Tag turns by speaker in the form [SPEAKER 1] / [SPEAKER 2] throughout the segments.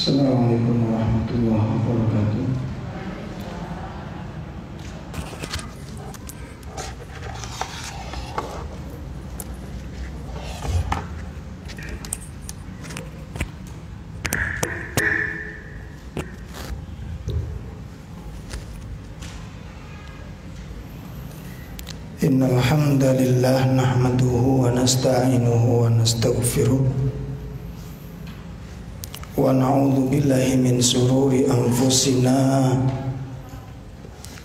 [SPEAKER 1] Assalamualaikum warahmatullahi wabarakatuh. Innal hamdalillah nahmaduhu wa nasta'inuhu wa nastaghfiruh wa na'udzu billahi min sururi anfusina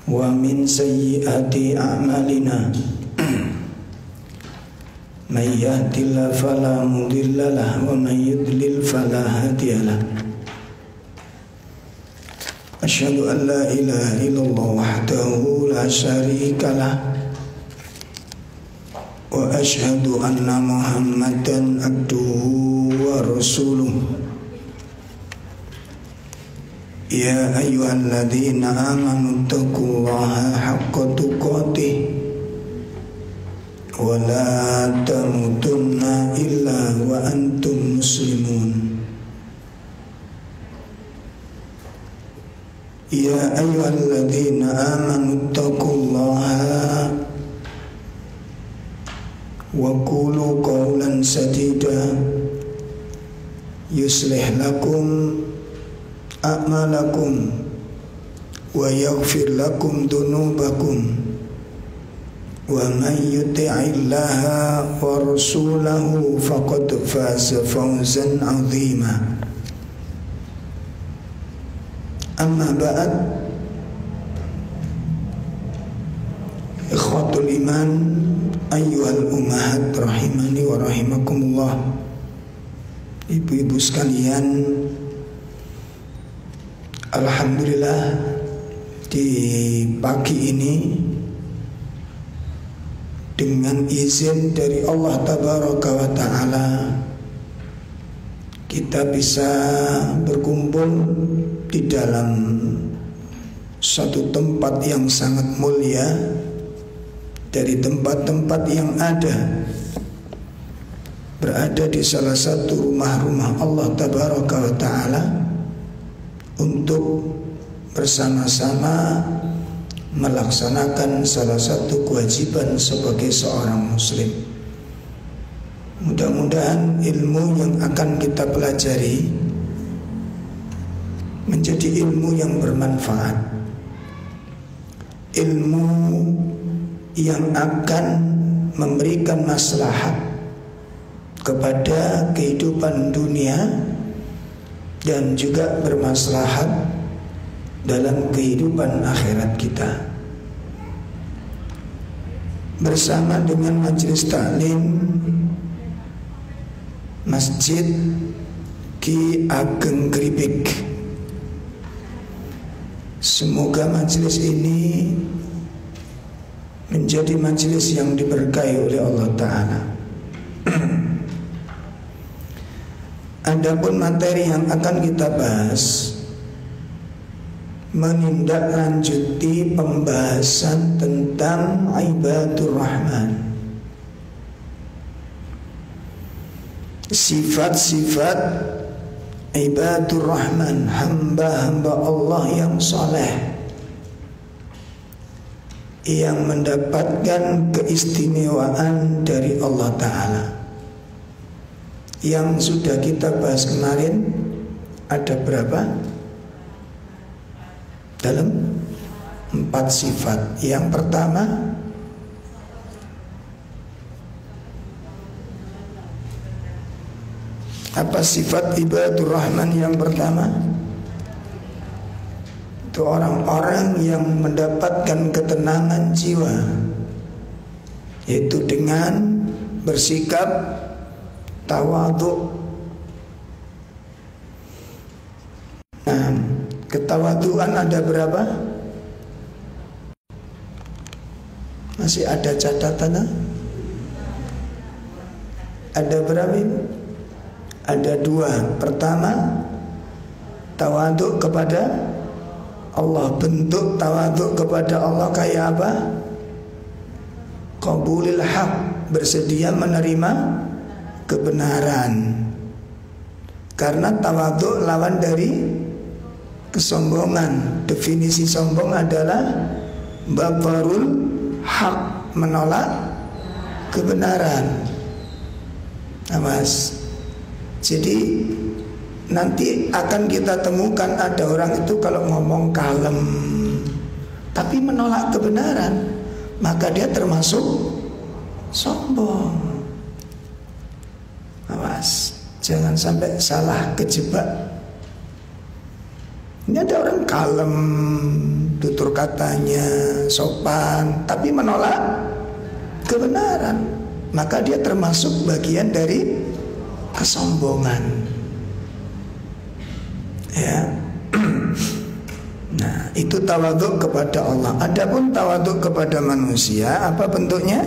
[SPEAKER 1] wa min sayyiati a'malina. May yahdihillahu fala mudilla lahu wa may yudlil fala hadiya lahu. Asyhadu an la ilaha illallah wahdahu la syarika lahu wa asyhadu anna Muhammadan abduhu wa rasuluh. Ya ayyuhalladzina amanu taqullaha haqqa tuqatih wa la tamutunna illa wa antum muslimun. Ya ayyuhalladzina amanu taqullaha wa qulu qawlan sadida yuslih lakum a'malakum wa yaghfir lakum dunubakum wa man yuti'illaha wa rasulahu faqad faza fawzan 'azima. Amma ba'd, ikhwatul iman, ayyuhal ummahat rahimani wa rahimakumullah. Ibu-ibu sekalian, alhamdulillah di pagi ini dengan izin dari Allah tabaraka wa ta'ala kita bisa berkumpul di dalam satu tempat yang sangat mulia dari tempat-tempat yang ada, berada di salah satu rumah-rumah Allah tabaraka wa ta'ala untuk bersama-sama melaksanakan salah satu kewajiban sebagai seorang muslim. Mudah-mudahan ilmu yang akan kita pelajari menjadi ilmu yang bermanfaat, ilmu yang akan memberikan maslahat kepada kehidupan dunia dan juga bermaslahat dalam kehidupan akhirat kita. Bersama dengan majelis taklim Masjid Ki Ageng Kripik, semoga majelis ini menjadi majelis yang diberkahi oleh Allah Ta'ala. Adapun materi yang akan kita bahas menindaklanjuti pembahasan tentang ibadur rahman, sifat-sifat ibadur rahman, hamba-hamba Allah yang saleh, yang mendapatkan keistimewaan dari Allah Ta'ala. Yang sudah kita bahas kemarin ada berapa? Dalam 4 sifat. Yang pertama, apa sifat ibadur rahman yang pertama? Itu orang-orang yang mendapatkan ketenangan jiwa, yaitu dengan bersikap tawadhu. Nah, ketawaduan ada berapa? Masih ada catatannya? Ada berapa ini? Ada 2. Pertama, tawadhu kepada Allah. Bentuk tawadhu kepada Allah kayak apa? Qabulil haq, bersedia menerima kebenaran. Karena tawadhu lawan dari kesombongan. Definisi sombong adalah batarul haq, menolak kebenaran. Awas. Jadi nanti akan kita temukan ada orang itu kalau ngomong kalem tapi menolak kebenaran, maka dia termasuk sombong. Awas, jangan sampai salah kejebak. Ini ada orang kalem, tutur katanya sopan, tapi menolak kebenaran, maka dia termasuk bagian dari kesombongan. Ya. Nah, itu tawadhu kepada Allah. Adapun tawadhu kepada manusia, apa bentuknya?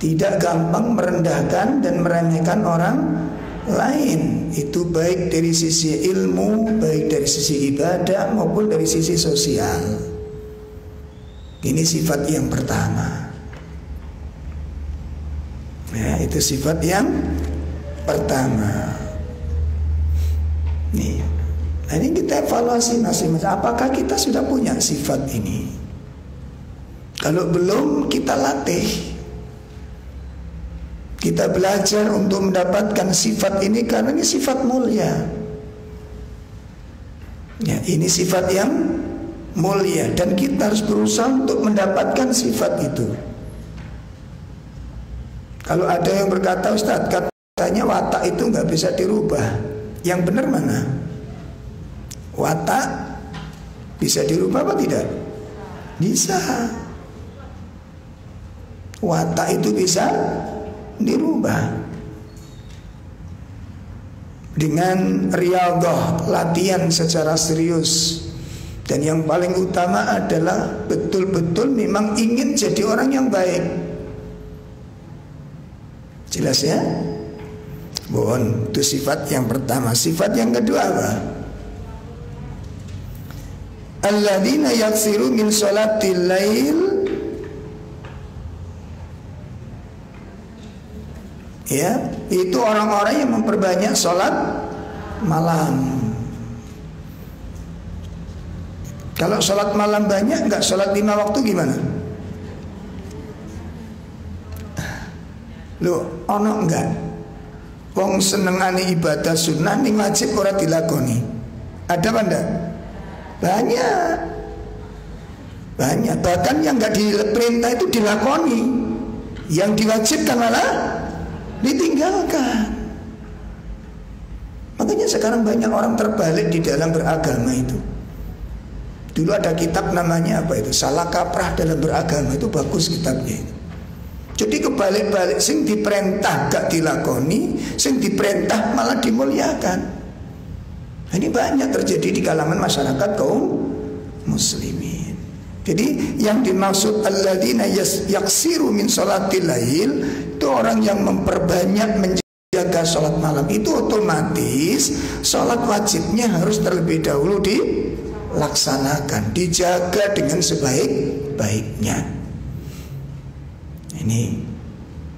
[SPEAKER 1] Tidak gampang merendahkan dan meremehkan orang lain. Itu baik dari sisi ilmu, baik dari sisi ibadah maupun dari sisi sosial. Ini sifat yang pertama. Ya, itu sifat yang pertama. Nih, nah ini kita evaluasi masing-masing. Apakah kita sudah punya sifat ini? Kalau belum, kita latih. Kita belajar untuk mendapatkan sifat ini karena ini sifat mulia. Ya, ini sifat yang mulia dan kita harus berusaha untuk mendapatkan sifat itu. Kalau ada yang berkata, Ustaz, katanya watak itu nggak bisa dirubah. Yang benar mana? Watak bisa dirubah apa tidak? Bisa. Watak itu bisa dirubah dengan riyadhah, latihan secara serius. Dan yang paling utama adalah betul-betul memang ingin jadi orang yang baik. Jelas ya? Bon, itu sifat yang pertama. Sifat yang kedua apa? Alladzina yaksiru min sholatil lail. Ya, itu orang-orang yang memperbanyak sholat malam. Kalau sholat malam banyak, nggak sholat 5 waktu gimana? Loh, ono enggak? Wong senengane ibadah sunnah ning wajib ora dilakoni. Ada apa enggak? Banyak. Banyak. Bahkan yang enggak diperintah itu dilakoni. Yang diwajibkan malah ditinggalkan. Makanya sekarang banyak orang terbalik di dalam beragama itu. Dulu ada kitab namanya apa itu? Salah kaprah dalam beragama, itu bagus kitabnya itu. Jadi kebalik-balik, sing diperintah gak dilakoni, sing diperintah malah dimuliakan. Ini banyak terjadi di kalangan masyarakat kaum muslimin. Jadi yang dimaksud alladzina yaksiru min sholatil lail itu orang yang memperbanyak menjaga sholat malam. Itu otomatis sholat wajibnya harus terlebih dahulu dilaksanakan, dijaga dengan sebaik-baiknya. Ini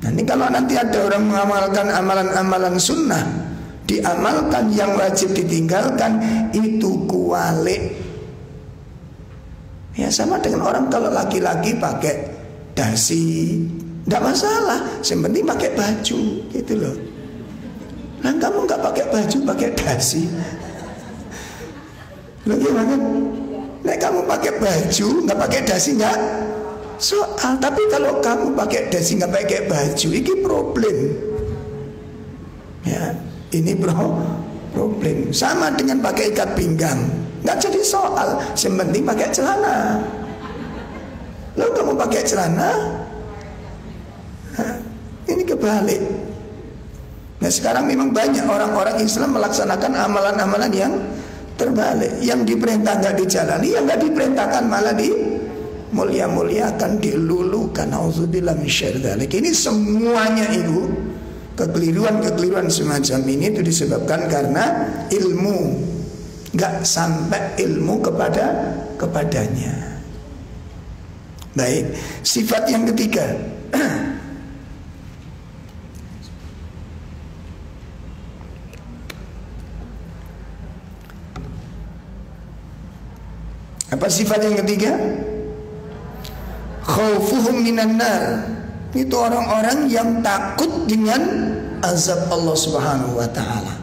[SPEAKER 1] nanti kalau nanti ada orang mengamalkan amalan-amalan sunnah, diamalkan, yang wajib ditinggalkan, itu kualik. Ya sama dengan orang kalau laki-laki pakai dasi, tidak masalah, yang penting pakai baju, gitu loh. Nah kamu nggak pakai baju, pakai dasi, loh gimana? Nah kamu pakai baju, nggak pakai dasi nggak soal. Tapi kalau kamu pakai dasi nggak pakai baju, ini problem. Ya, ini problem. Sama dengan pakai ikat pinggang, nggak jadi soal. Yang penting pakai celana. Lalu kamu pakai celana, ini kebalik. Nah sekarang memang banyak orang-orang Islam melaksanakan amalan-amalan yang terbalik. Yang diperintah nggak dijalani, yang nggak diperintahkan malah mulia-muliakan, dilulukan. Auzubillah min syarri dzalik. Ini semuanya itu kekeliruan-kekeliruan semacam ini itu disebabkan karena ilmu, nggak sampai ilmu kepadanya. Baik, sifat yang ketiga Apa sifat yang ketiga? Khaufuhum minan nar. Itu orang-orang yang takut dengan azab Allah Subhanahu wa taala.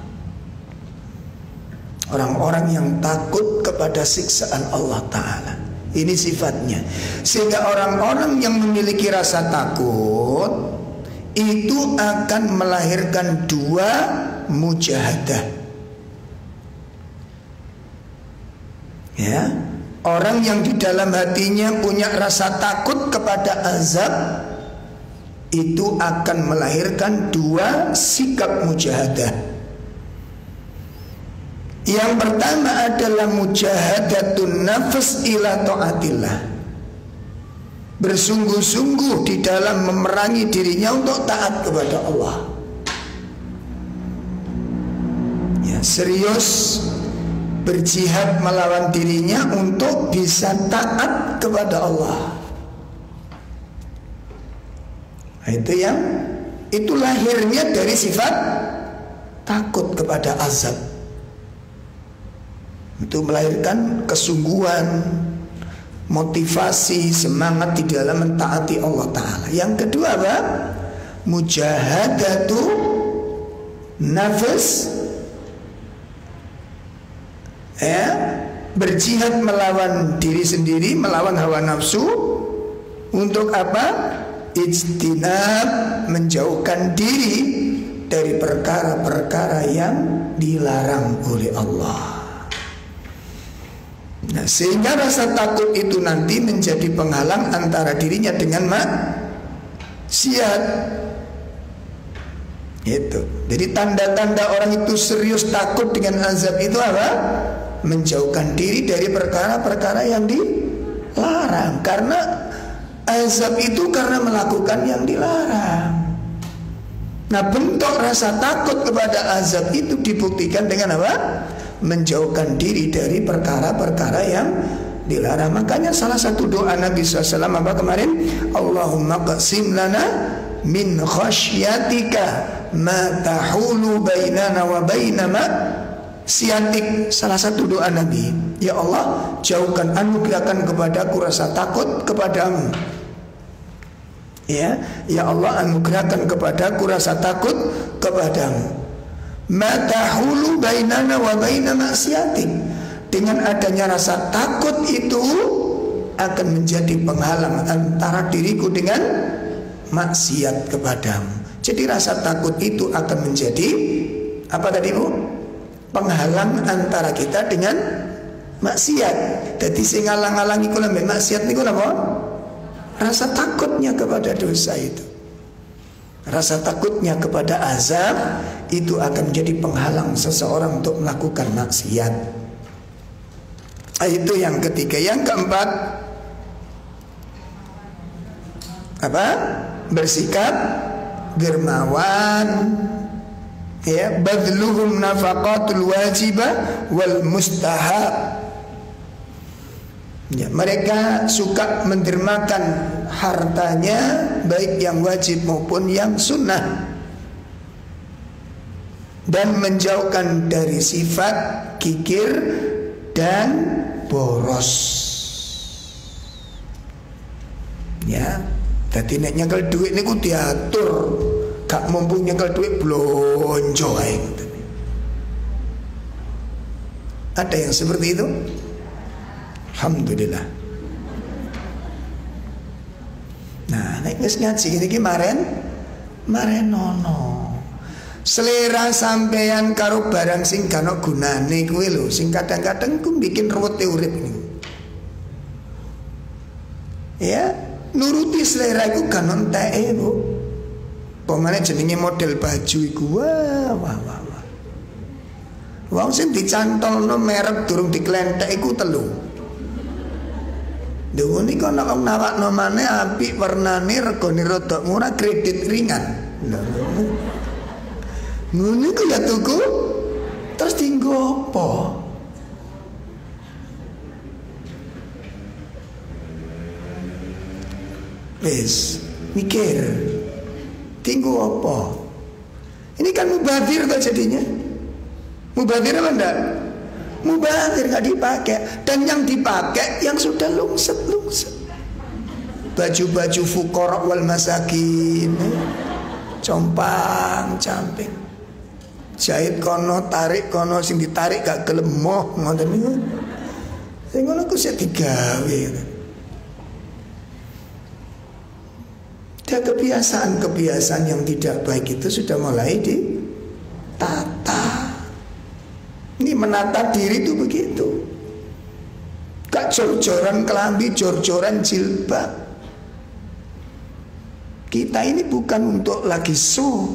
[SPEAKER 1] Orang-orang yang takut kepada siksaan Allah taala. Ini sifatnya. Sehingga orang-orang yang memiliki rasa takut itu akan melahirkan dua mujahadah. Ya, orang yang di dalam hatinya punya rasa takut kepada azab itu akan melahirkan dua sikap mujahadah. Yang pertama adalah mujahadatun nafs ila taatillah. Bersungguh-sungguh di dalam memerangi dirinya untuk taat kepada Allah. Ya, serius berjihad melawan dirinya untuk bisa taat kepada Allah. Nah, itu lahirnya dari sifat takut kepada azab. Itu melahirkan kesungguhan, motivasi, semangat di dalam mentaati Allah Ta'ala. Yang kedua apa? Mujahadatu nafs, ya, berjihad melawan diri sendiri, melawan hawa nafsu. Untuk apa? Ijtinab, menjauhkan diri dari perkara-perkara yang dilarang oleh Allah. Nah, sehingga rasa takut itu nanti menjadi penghalang antara dirinya dengan maksiat. Itu. Jadi tanda-tanda orang itu serius takut dengan azab itu apa? Menjauhkan diri dari perkara-perkara yang dilarang. Karena azab itu karena melakukan yang dilarang. Nah, bentuk rasa takut kepada azab itu dibuktikan dengan apa? Menjauhkan diri dari perkara-perkara yang dilarang. Makanya salah satu doa Nabi SAW apa kemarin? Allahumma qsim lana min khasyatika ma tahulu bainana wa baina maksiatik. Salah satu doa Nabi, ya Allah, jauhkan, anugerahkan kepadaku rasa takut kepadamu. Ya Allah, anugerahkan kepadaku rasa takut kepadamu. Matahulu bainana wa baina maksiatik. Dengan adanya rasa takut itu akan menjadi penghalang antara diriku dengan maksiat kepadamu. Jadi rasa takut itu akan menjadi apa tadi Bu? Penghalang antara kita dengan maksiat. Jadi sing ngalang-alangi kula mbek maksiat niku napa? Rasa takutnya kepada dosa itu. Rasa takutnya kepada azab itu akan menjadi penghalang seseorang untuk melakukan maksiat. Itu yang ketiga. Yang keempat apa? Bersikap dermawan. Ya, badluhum nafaqatul wajibah wal mustahab. Ya, mereka suka mendermakan hartanya, baik yang wajib maupun yang sunnah, dan menjauhkan dari sifat kikir dan boros. Ya, jadi nek nyekel duit niku diatur, gak mumpung nyekel duit blonjo ae. Ada yang seperti itu? Alhamdulillah. Nah, nek wis ngaji iki maren nono. Selera sampeyan karo barang sing gak ono gunane kuwi lho, sing kadang-kadang ku bikin ruwete urip niku. Ya, nuruti selera iku gak ono enteke, Bu. Pemane jenenge model baju iku wah. Wong sing dicantolno merek durung diklenthek iku telu. Dewe niki ana wong nawakno maneh apik warnane regane rada murah kredit ringan. Ngono iku ya tuku terus dienggo apa? Wis Mikir. Tinggu apa? Ini kan mubazir tuh jadinya. Mubazir apa enggak? Mubazir nggak dipakai. Dan yang dipakai yang sudah lungset. Baju-baju fuqara wal masakin, compang camping, jahit kono tarik kono, sing ditarik gak gelem moh ngoten niku. Sing ngono ku sik digawe. Dan kebiasaan-kebiasaan yang tidak baik itu sudah mulai ditata. Ini menata diri itu begitu. Gak jor-joran kelambi, jor-joran jilbab. Kita ini bukan untuk lagi show.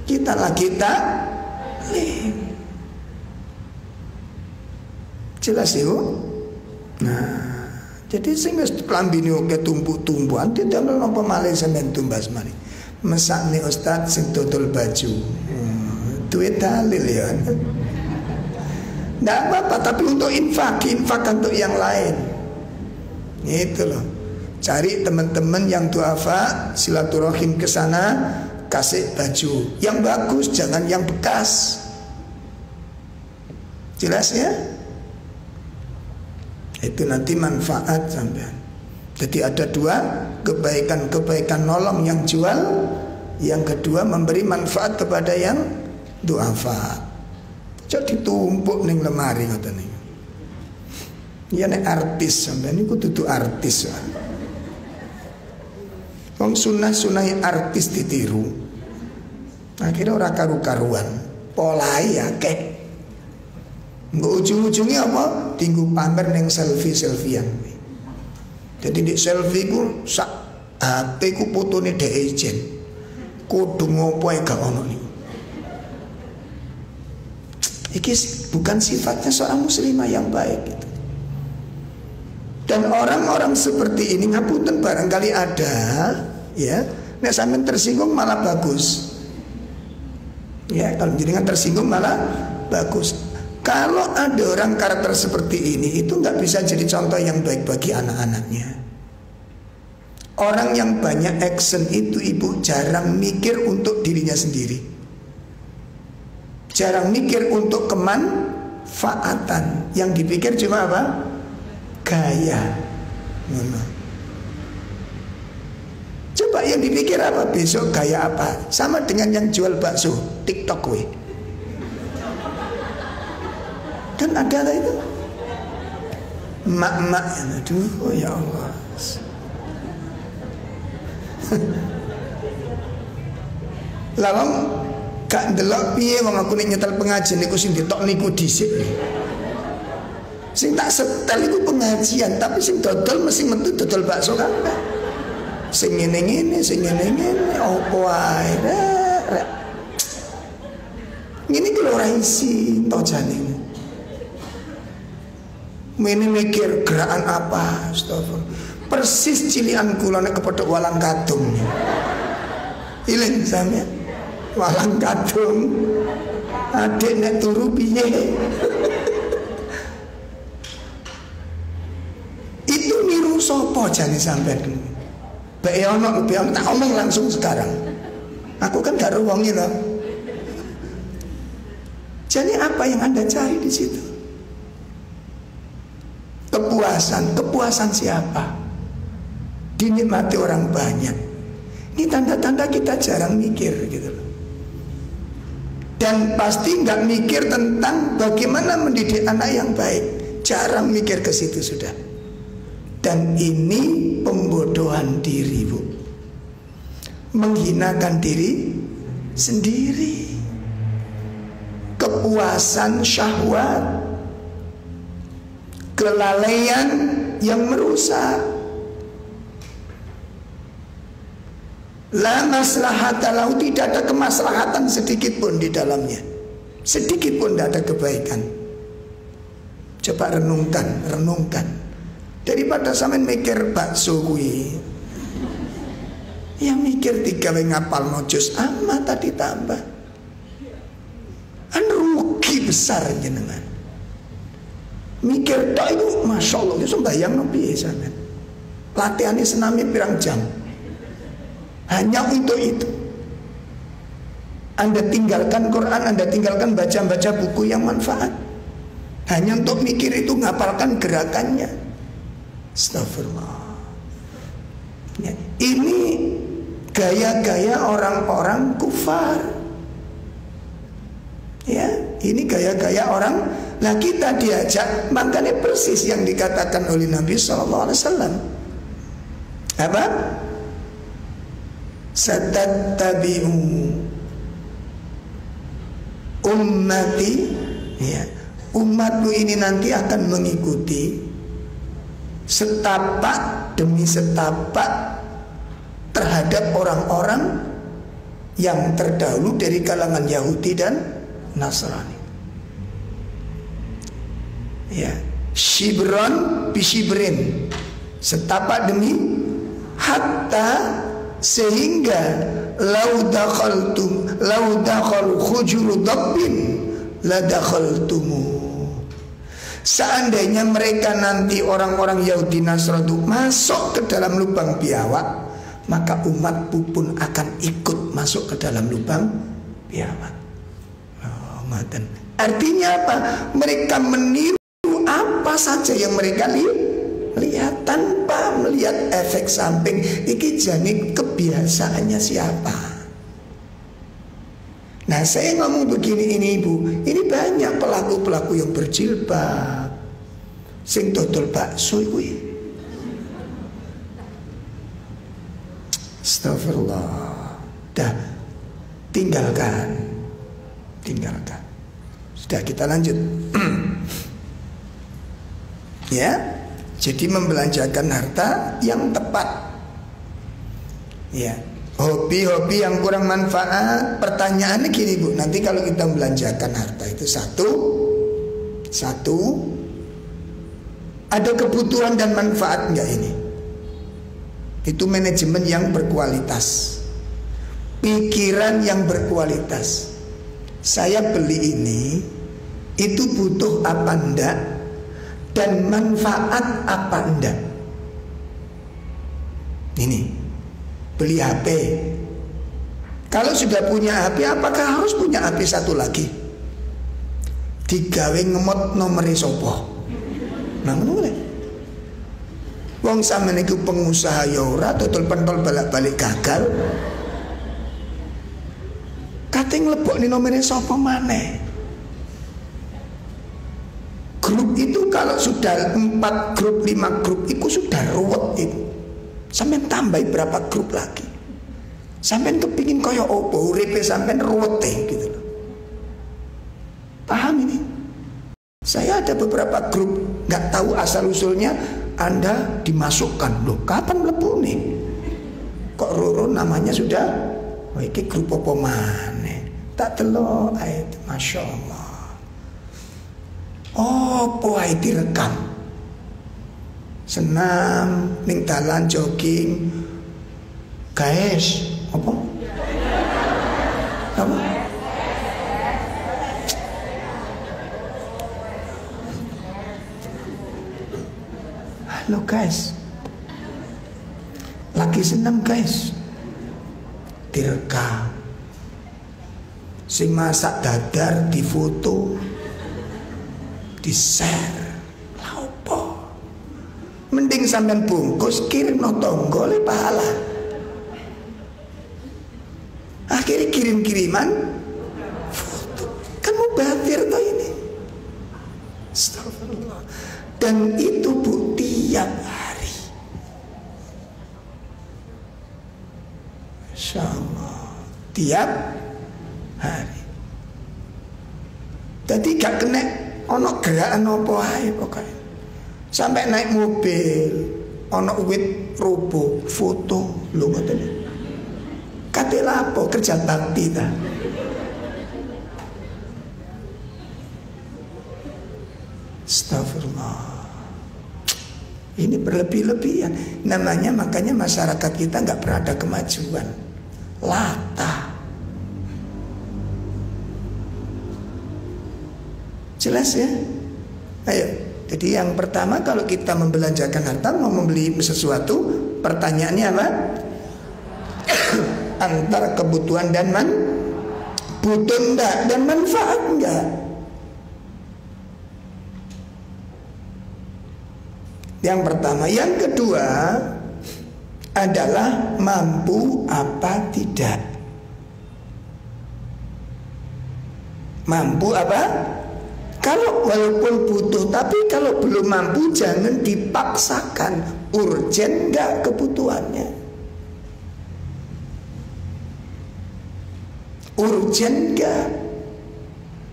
[SPEAKER 1] Kita lagi taklim. Jelas ya? Nah, jadi sehingga kelambine oke tumpuk-tumpukan tidak napa malih sampean tumbas malih. Mesakne ustaz sing dodol baju. Duit dalil ya. Nggak apa-apa, tapi untuk infak untuk yang lain. Itu loh. Cari teman-teman yang duafa, silaturahim ke sana, kasih baju yang bagus, jangan yang bekas. Jelas ya? Itu nanti manfaat sampean. Jadi ada dua, kebaikan nolong yang jual, yang kedua memberi manfaat kepada yang duafa. Jadi tumpuk ning lemari ngoten niku. Ya nek artis sampean niku dudu artis. Wong sunah-sunah artis ditiru. Akhirnya ora karu-karuan. Polai akeh. Nggo ujung-ujungnya apa? Tinggu pamer ning selfie-selfiean. Jadi di selfie ku sak HP ku fotone dhek ijen. Kudu ngopo ae gak ono niku. Iki bukan sifatnya seorang muslimah yang baik gitu. Dan orang-orang seperti ini ngapunten barangkali ada, ya. Nek sampean tersinggung malah bagus. Ya, kalau jenengan tersinggung malah bagus. Kalau ada orang karakter seperti ini, itu nggak bisa jadi contoh yang baik bagi anak-anaknya. Orang yang banyak action itu ibu jarang mikir untuk dirinya sendiri. Jarang mikir untuk kemanfaatan. Yang dipikir cuma apa? Gaya. Coba yang dipikir apa? Besok gaya apa? Sama dengan yang jual bakso TikTok we. Kan ada lah itu mak-mak yang aduh, oh ya Allah. Lawang gak ndelok piye wong aku nek nyetel pengajian niku sing ditok niku dhisik. Sing tak setel iku pengajian, tapi sing dodol mesti metu dodol bakso kabeh. Sing ngene-ngene, sing ngene-ngene opo ae. Ngene iki lho ora isi tojane. Mene mikir gerakan apa? Astagfirullah. Persis cilian kula nek kepethuk walang kadung. Iling sampeyan. Walang kadung. Adik nek turu piye? Itu niru sapa jane sampeyan? Bae ono tak omong langsung sekarang. Aku kan gak ruwongi to. Jadi apa yang Anda cari di situ? Kepuasan siapa? Dinikmati orang banyak. Ini tanda-tanda kita jarang mikir gitu loh. Dan pasti nggak mikir tentang bagaimana mendidik anak yang baik. Jarang mikir ke situ sudah. Dan ini pembodohan diri, Bu. Menghinakan diri sendiri. Kepuasan syahwat, kelalaian yang merusak. La maslahata lahu, tidak ada kemaslahatan sedikit pun di dalamnya. Sedikit pun tidak ada kebaikan. Coba renungkan. Daripada sampean mikir bakso kuwi, yang mikir 3 ngapal juz amat tadi tambah. An rugi besar jenengan. Mikir tok itu masya Allah itu sembahyang no piye sampean. Latihannya senamnya pirang jam. Hanya untuk itu. Anda tinggalkan Quran, Anda tinggalkan baca-baca buku yang manfaat. Hanya untuk mikir itu, ngapalkan gerakannya. Astagfirullah. Ya, ini gaya-gaya orang-orang kufar. Ya, ini gaya-gaya orang. Nah, kita diajak, makanya persis yang dikatakan oleh Nabi SAW. Apa? Satattabi'u ummati, ya, umatmu ini nanti akan mengikuti setapak demi setapak terhadap orang-orang yang terdahulu dari kalangan Yahudi dan Nasrani. Ya, shibron bishibrin, setapak demi, hatta sehingga lau dakhal khujuru dabbin la dakhaltumu. Seandainya mereka nanti orang-orang Yahudi Nasrani itu masuk ke dalam lubang biawak, maka umatku pun akan ikut masuk ke dalam lubang biawak. Oh, artinya apa? Mereka meniru apa saja yang mereka lihat tanpa melihat efek samping. Iki jane kebiasaannya siapa? Nah, saya ngomong begini ini Ibu, ini banyak pelaku-pelaku yang berjilbab sing dodol bakso kuwi. Astagfirullah. Dah, tinggalkan. Sudah, kita lanjut. Ya, jadi membelanjakan harta yang tepat. Ya, hobi-hobi yang kurang manfaat. Pertanyaannya gini Bu, nanti kalau kita membelanjakan harta itu satu, ada kebutuhan dan manfaat enggak ini? Itu manajemen yang berkualitas, pikiran yang berkualitas. Saya beli ini, itu butuh apa enggak, dan manfaat apa enggak. Ini beli HP. Kalau sudah punya HP, apakah harus punya HP satu lagi? Digawe ngemot nomere sopo? Nah, ngono. Wong sampeyan iku pengusaha ya ora, total pentol balik-balik gagal. Kate nglebokne nomere sapa maneh? Grup itu kalau sudah 4 grup, 5 grup itu sudah ruwet itu. Sampeyan tambahi berapa grup lagi? Sampeyan kepingin kaya opo uripe sampeyan ruwete gitu loh. Paham ini? Saya ada beberapa grup, nggak tahu asal usulnya. Anda dimasukkan, loh kapan mlebu nih? Kok roro namanya sudah, wah iki grup apa maneh? Tak delok ayat, Masya Allah. Oh, poai direkam. Senam, ning dalan jogging. Guys, apa? Apa? Halo guys, lagi senam guys, direkam. Sing masak dadar difoto, di share. Laopo? Mending sampean bungkus kirim no tonggo le pahala. Akhirnya kirim-kiriman foto. Kan mubadir toh ini. Astagfirullah. Dan itu Bu tiap hari. Insya Allah tiap hari. Jadi gak kena ono gerakan apa ae pokoknya. Sampai naik mobil ono wit robo foto lho ngoten. Kate lapo kerja bakti ta. Astagfirullah. Ini berlebih-lebihan. Namanya makanya masyarakat kita nggak pernah ada kemajuan. Latah. Jelas ya? Ayo Jadi yang pertama kalau kita membelanjakan harta, mau membeli sesuatu, pertanyaannya apa? Antara kebutuhan dan butuh enggak dan manfaat enggak. Yang pertama. Yang kedua adalah mampu apa tidak. Mampu apa? Kalau walaupun butuh, tapi kalau belum mampu jangan dipaksakan. Urgen enggak kebutuhannya? Urgen enggak?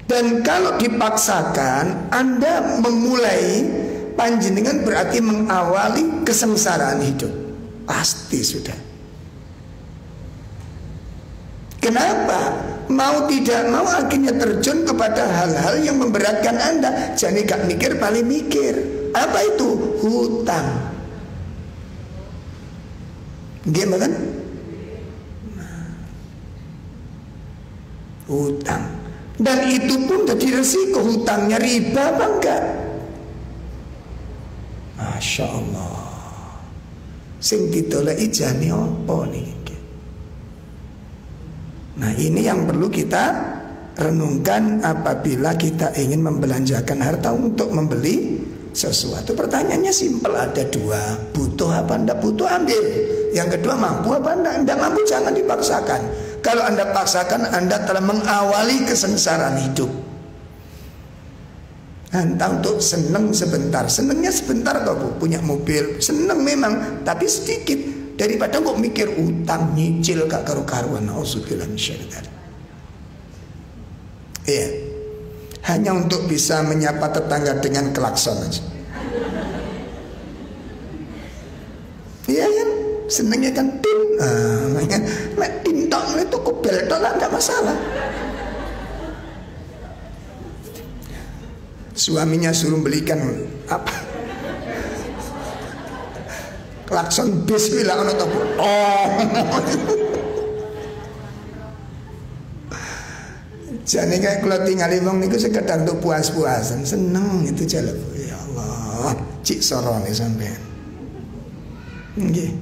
[SPEAKER 1] Dan kalau dipaksakan, Anda memulai panjenengan berarti mengawali kesengsaraan hidup. Pasti sudah. Kenapa? Mau tidak mau akhirnya terjun kepada hal-hal yang memberatkan Anda. Jadi gak mikir, paling mikir. Apa itu? Hutang. Gimana kan? Hutang. Dan itu pun jadi resiko. Hutangnya riba apa enggak? Masya Allah. Sing ditolaki jane apa nih? Nah ini yang perlu kita renungkan apabila kita ingin membelanjakan harta untuk membeli sesuatu. Pertanyaannya simpel, ada dua. Butuh apa anda butuh, ambil. Yang kedua, mampu apa anda? Anda mampu, jangan dipaksakan. Kalau anda paksakan, anda telah mengawali kesengsaraan hidup. Entah untuk seneng sebentar. Senengnya sebentar kok punya mobil. Seneng memang, tapi sedikit. Daripada kok mikir utang, nyicil gak karu-karuan. Auzubillah minasyaitonir rajim. Iya. Hanya untuk bisa menyapa tetangga dengan klakson aja. Iya kan? Senengnya kan tin. Tin tok itu kubel tok lah, gak masalah. Suaminya suruh belikan apa? Klakson bis bilang ono topo. Oh. Jane kayak kalau tinggal wong niku sekedar untuk puas-puasan, seneng itu jalan. Ya Allah, cik sorone sampean. Nggih.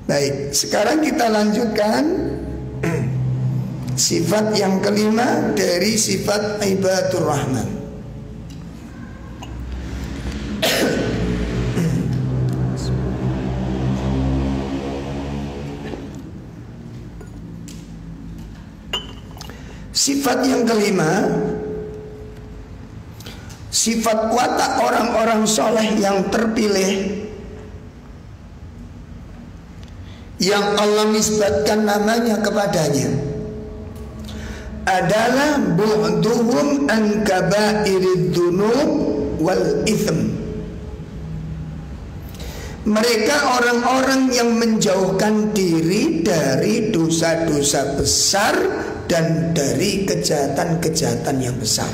[SPEAKER 1] Baik, sekarang kita lanjutkan sifat yang kelima dari sifat ibadur rahman. Sifat yang kelima, sifat watak orang-orang soleh yang terpilih, yang Allah nisbatkan namanya kepadanya, adalah bu'duhum an kabairid dunub wal ithm. Mereka orang-orang yang menjauhkan diri dari dosa-dosa besar dan dari kejahatan-kejahatan yang besar.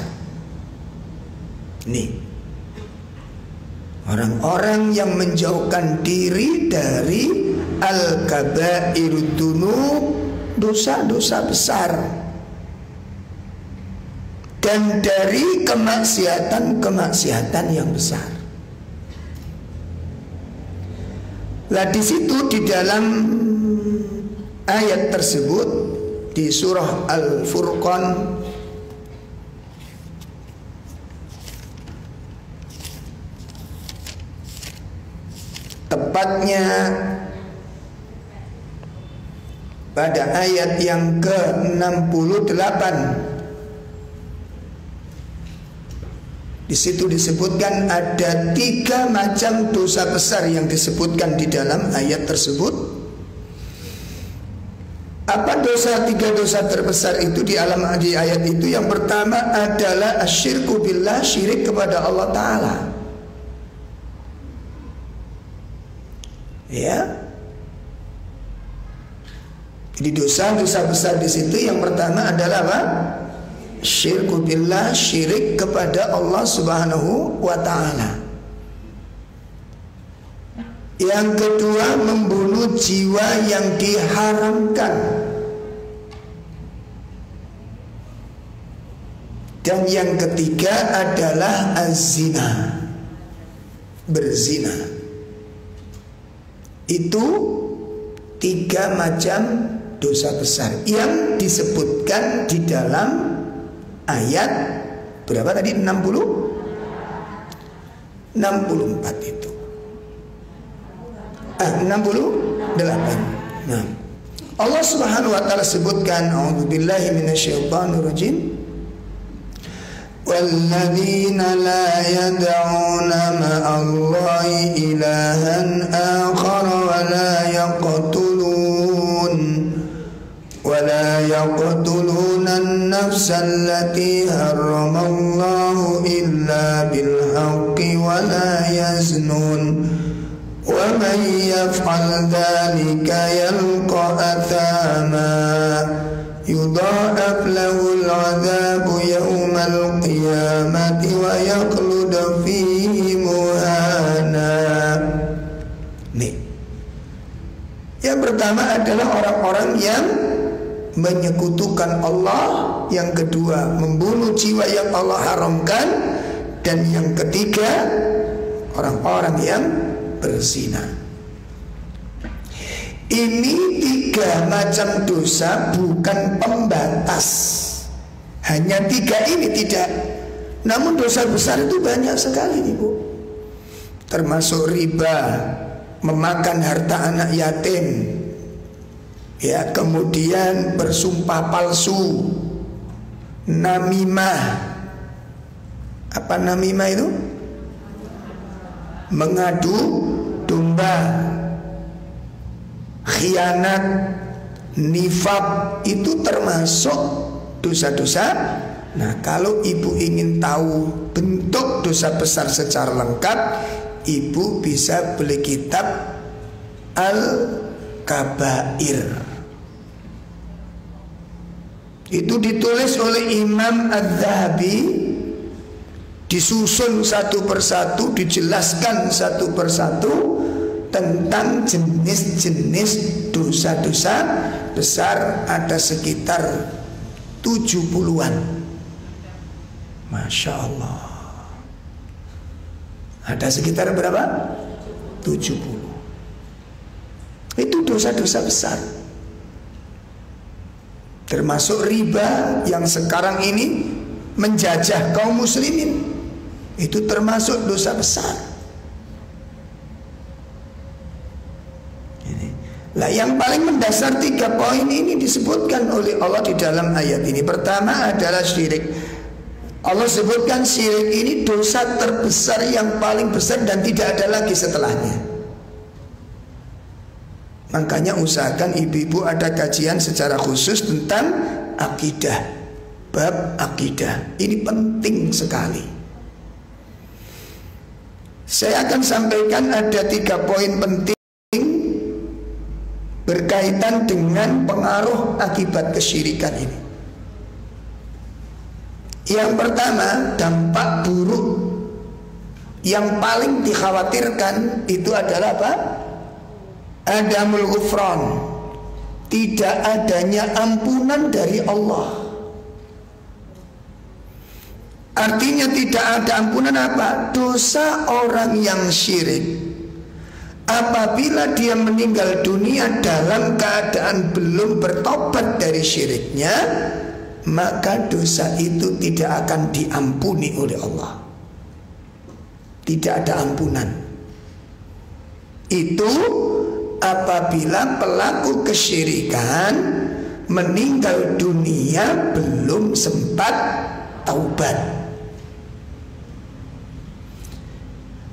[SPEAKER 1] Nih, orang-orang yang menjauhkan diri dari al-kabairud dunub, dosa-dosa besar, dan dari kemaksiatan-kemaksiatan yang besar. Lah di situ di dalam ayat tersebut di surah Al-Furqan tepatnya pada ayat yang ke-68, di situ disebutkan ada 3 macam dosa besar yang disebutkan di dalam ayat tersebut. Apa dosa 3 dosa terbesar itu di ayat itu? Yang pertama adalah asyirku billah, syirik kepada Allah Ta'ala. Ya. Jadi dosa-dosa besar di situ yang pertama adalah apa? Syirku billah, syirik kepada Allah Subhanahu wa Ta'ala. Yang kedua, membunuh jiwa yang diharamkan. Dan yang ketiga adalah az-zina. berzina. Itu 3 macam dosa besar yang disebutkan di dalam ayat berapa tadi? 64 itu. 68. Nah, Allah Subhanahu wa taala sebutkan, a'udzubillahi minasyaitonirrajim. Walladzina la yad'una ma'allahi ilahan akhar wa la yaqtuluna an-nafsa allati harramallahu illa bil haqqi wa la yaznun. Wa man yaf'al dhalika yalqa athama yudha'af lahul 'adzabu yawmal qiyamati wa yaqlud fihi muhana. Nih, yang pertama adalah orang-orang yang menyekutukan Allah, yang kedua membunuh jiwa yang Allah haramkan, dan yang ketiga orang-orang yang berzina. Ini 3 macam dosa bukan pembatas. Hanya 3 ini tidak. Namun dosa besar itu banyak sekali, Ibu. Termasuk riba, memakan harta anak yatim, ya, kemudian bersumpah palsu, namimah. Apa namimah itu? Mengadu domba, khianat, nifaq, itu termasuk dosa-dosa. Nah, kalau ibu ingin tahu bentuk dosa besar secara lengkap, ibu bisa beli kitab Al-Kabair. Itu ditulis oleh Imam Az-Zahabi, disusun satu persatu, dijelaskan satu persatu tentang jenis-jenis dosa-dosa besar. Ada sekitar 70-an. Masya Allah. Ada sekitar berapa? 70. Itu dosa-dosa besar. Termasuk riba yang sekarang ini menjajah kaum muslimin. Itu termasuk dosa besar. Lah, yang paling mendasar 3 poin ini disebutkan oleh Allah di dalam ayat ini. Pertama adalah syirik. Allah sebutkan syirik ini dosa terbesar yang paling besar dan tidak ada lagi setelahnya. Makanya usahakan ibu-ibu ada kajian secara khusus tentang akidah, bab akidah. Ini penting sekali. Saya akan sampaikan ada 3 poin penting berkaitan dengan pengaruh akibat kesyirikan ini. Yang pertama, dampak buruk yang paling dikhawatirkan itu adalah apa? Adamul ghufran, tidak adanya ampunan dari Allah. Artinya tidak ada ampunan apa? Dosa orang yang syirik, apabila dia meninggal dunia dalam keadaan belum bertobat dari syiriknya, maka dosa itu tidak akan diampuni oleh Allah. Tidak ada ampunan. Itu apabila pelaku kesyirikan meninggal dunia belum sempat taubat.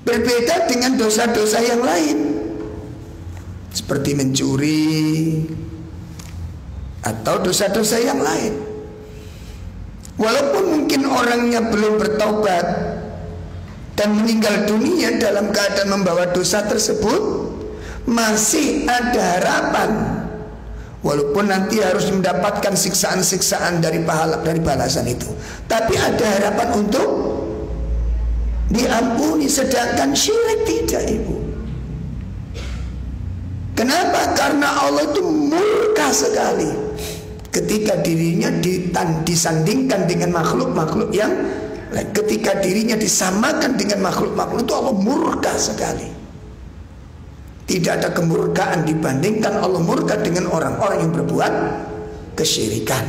[SPEAKER 1] Berbeda dengan dosa-dosa yang lain, seperti mencuri atau dosa-dosa yang lain. Walaupun mungkin orangnya belum bertaubat dan meninggal dunia dalam keadaan membawa dosa tersebut, masih ada harapan. Walaupun nanti harus mendapatkan siksaan-siksaan dari pahala, dari balasan itu, tapi ada harapan untuk diampuni. Sedangkan syirik tidak, Ibu. Kenapa? Karena Allah itu murka sekali ketika dirinya disandingkan dengan makhluk-makhluk yang Ketika dirinya disamakan dengan makhluk-makhluk itu Allah murka sekali. Tidak ada kemurkaan dibandingkan Allah murka dengan orang-orang yang berbuat kesyirikan.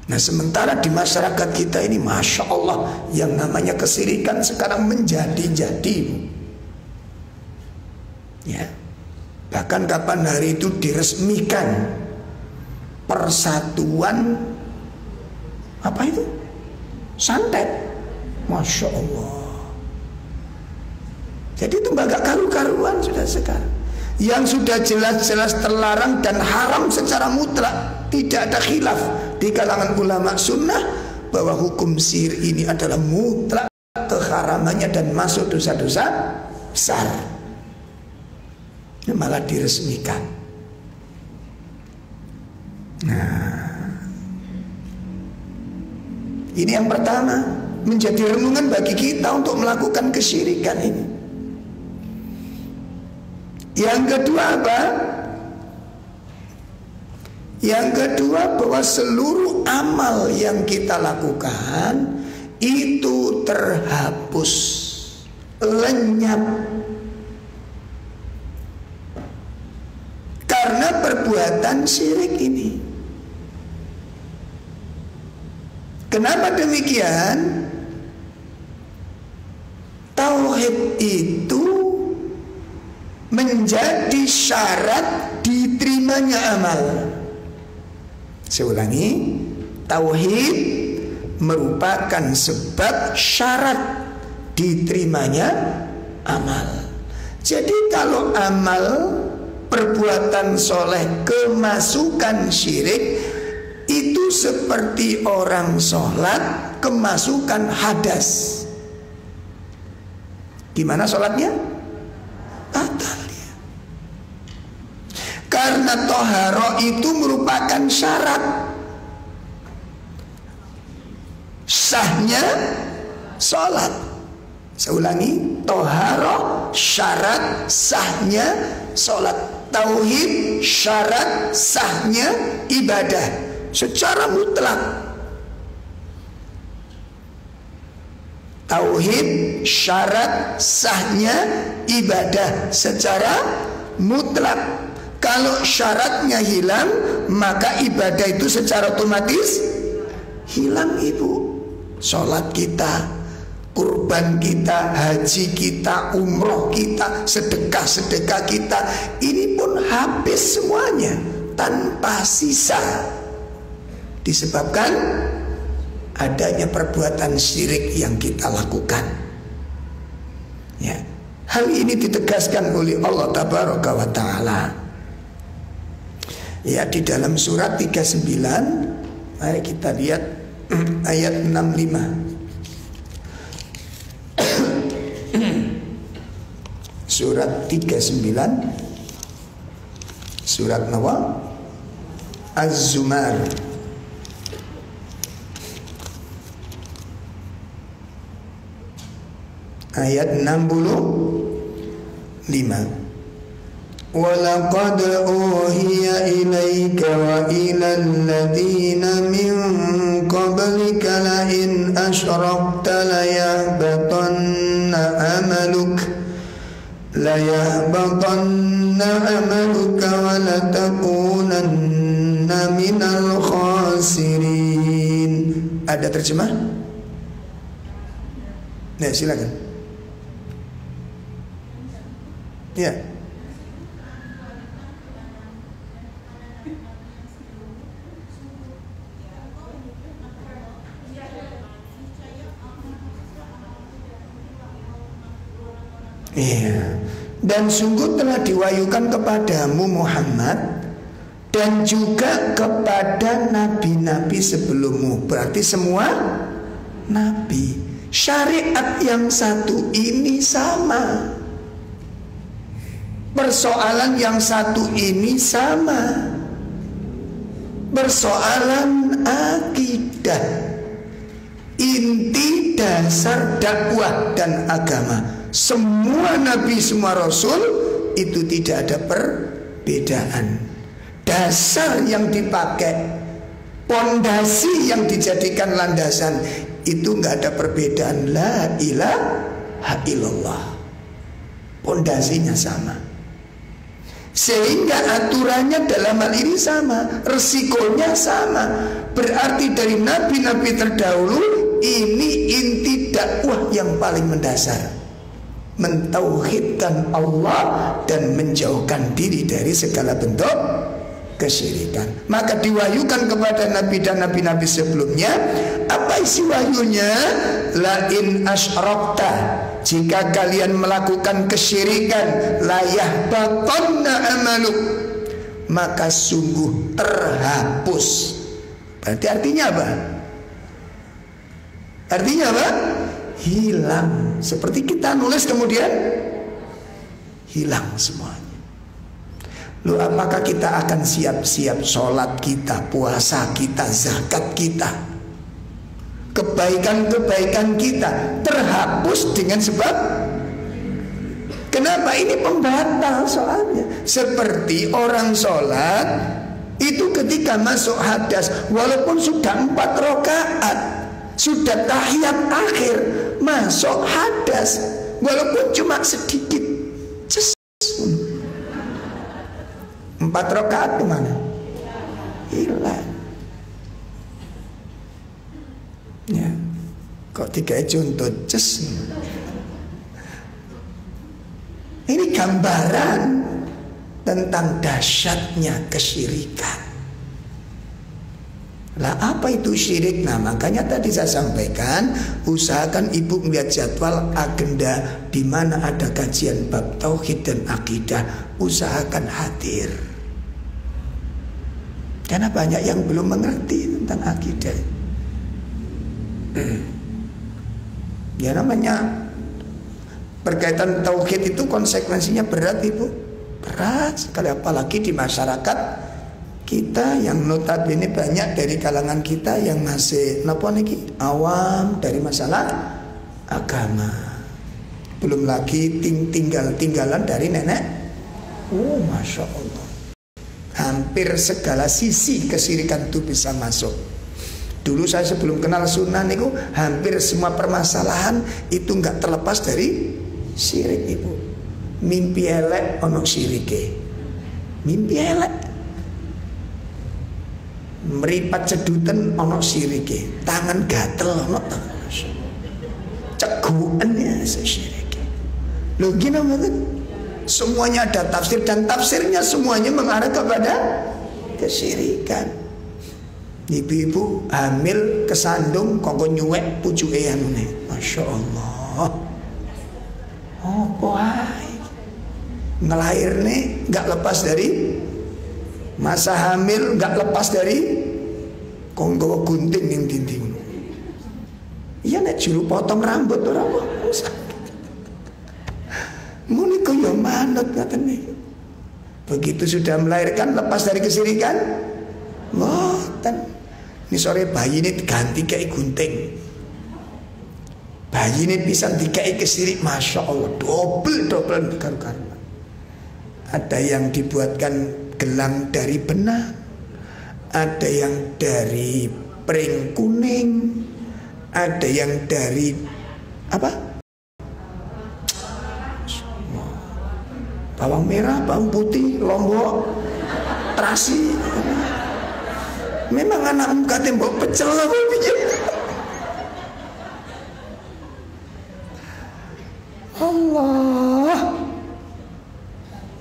[SPEAKER 1] Nah, sementara di masyarakat kita ini Masya Allah, yang namanya kesyirikan sekarang menjadi-jadi. Ya. Bahkan kapan hari itu diresmikan Persatuan apa itu? Santet. Masya Allah. Jadi itu gak karu-karuan sudah sekarang. Yang sudah jelas-jelas terlarang dan haram secara mutlak. Tidak ada khilaf di kalangan ulama sunnah bahwa hukum sihir ini adalah mutlak keharamannya dan masuk dosa-dosa besar. Ini malah diresmikan. Nah, ini yang pertama, menjadi renungan bagi kita untuk melakukan kesyirikan ini. Yang kedua apa? Yang kedua bahwa seluruh amal yang kita lakukan itu terhapus, lenyap, karena perbuatan syirik ini. Kenapa demikian? Tauhid itu menjadi syarat diterimanya amal. Saya ulangi, tauhid merupakan sebab syarat diterimanya amal. Jadi kalau amal perbuatan soleh kemasukan syirik, itu seperti orang sholat kemasukan hadas. Gimana sholatnya? Batal dia. Karena toharo itu merupakan syarat sahnya sholat. Saya ulangi, toharo syarat sahnya sholat. Tauhid syarat sahnya ibadah secara mutlak. Tauhid syarat sahnya ibadah secara mutlak. Kalau syaratnya hilang, maka ibadah itu secara otomatis hilang, ibu. Sholat kita, kurban kita, haji kita, umroh kita, sedekah-sedekah kita, ini pun habis semuanya tanpa sisa, disebabkan adanya perbuatan syirik yang kita lakukan. Ya, hal ini ditegaskan oleh Allah Tabaraka wa Ta'ala. Ya, di dalam surat 39, mari kita lihat ayat 65. Surat 39, surat Nawa Az-Zumar, ayat 65. وَلَقَدْ أُوحِيَ إِلَيْكَ وَإِلَى الَّذِينَ مِنْ قَبْلِكَ لَئِنْ أَشْرَكْتَ لَيَحْبَطَنَّ عَمَلُكَ وَلَتَكُونَنَّ مِنَ الْخَاسِرِينَ. Ada terjemah? Ya, silakan. Ya. Iya. Dan sungguh telah diwahyukan kepadamu Muhammad dan juga kepada nabi-nabi sebelummu. Berarti semua nabi. Syariat yang satu ini sama. Persoalan yang satu ini sama. Persoalan akidah, inti dasar dakwah dan agama. Semua nabi, semua rasul itu tidak ada perbedaan. Dasar yang dipakai, pondasi yang dijadikan landasan, itu nggak ada perbedaan. La ilaha illallah, pondasinya sama. Sehingga aturannya dalam hal ini sama, resikonya sama. Berarti dari nabi-nabi terdahulu, ini inti dakwah yang paling mendasar, mentauhidkan Allah dan menjauhkan diri dari segala bentuk kesyirikan. Maka diwahyukan kepada nabi dan nabi-nabi sebelumnya. Apa isi wahyunya? La in asyrakta, jika kalian melakukan kesyirikan, la yahbatanna amaluk, maka sungguh terhapus. Berarti artinya apa? Artinya apa? Hilang. Seperti kita nulis kemudian hilang semuanya. Loh, apakah kita akan siap-siap sholat kita, puasa kita, zakat kita, kebaikan-kebaikan kita terhapus dengan sebab kenapa? Ini pembatal soalnya. Seperti orang sholat itu ketika masuk hadas, walaupun sudah 4 rakaat, sudah tahiyat akhir, masuk hadas, walaupun cuma sedikit, 4 rakaat kemana? Hilang. Ya, kok 3 contoh Ini gambaran tentang dahsyatnya kesyirikan. Lah apa itu syirik? Nah makanya tadi saya sampaikan, usahakan ibu melihat jadwal agenda di mana ada kajian bab tauhid dan akidah, usahakan hadir. Karena banyak yang belum mengerti tentang akidah. Ya namanya berkaitan tauhid itu konsekuensinya berat ibu, berat sekali, apalagi di masyarakat kita yang notabene banyak dari kalangan kita yang masih awam dari masalah agama. Belum lagi tinggalan dari nenek. Oh masya Allah, hampir segala sisi kesyirikan itu bisa masuk. Dulu saya sebelum kenal sunnah niku, hampir semua permasalahan itu nggak terlepas dari syirik ibu. Mimpi elek ono syirike, mimpi elek. Meripat cedutan ono sirike, tangan gatel ono tangan, cegukan ya sirike. Loh gini betul? Semuanya ada tafsir dan tafsirnya semuanya mengarah kepada kesyirikan. Ibu-ibu hamil kesandung kok nyuwek pucuke anune, masya Allah. Oh boy, ngelahirne nggak lepas dari masa hamil, nggak lepas dari konggo gunting yang dinding. Iya nek juru potong rambut ora apa. Muni koyo manut ngaten niki. Begitu sudah melahirkan lepas dari kesyirikan, ngoten. Ini sore bayi ini ganti kayak gunting. Bayi ini bisa dikai kesirik, masya Allah, double karuan. Ada yang dibuatkan gelang dari benang, ada yang dari pring kuning, ada yang dari apa? Bawang merah, bawang putih, lombok, terasi. Memang anak muka tembok pecel apa pikir? Allah,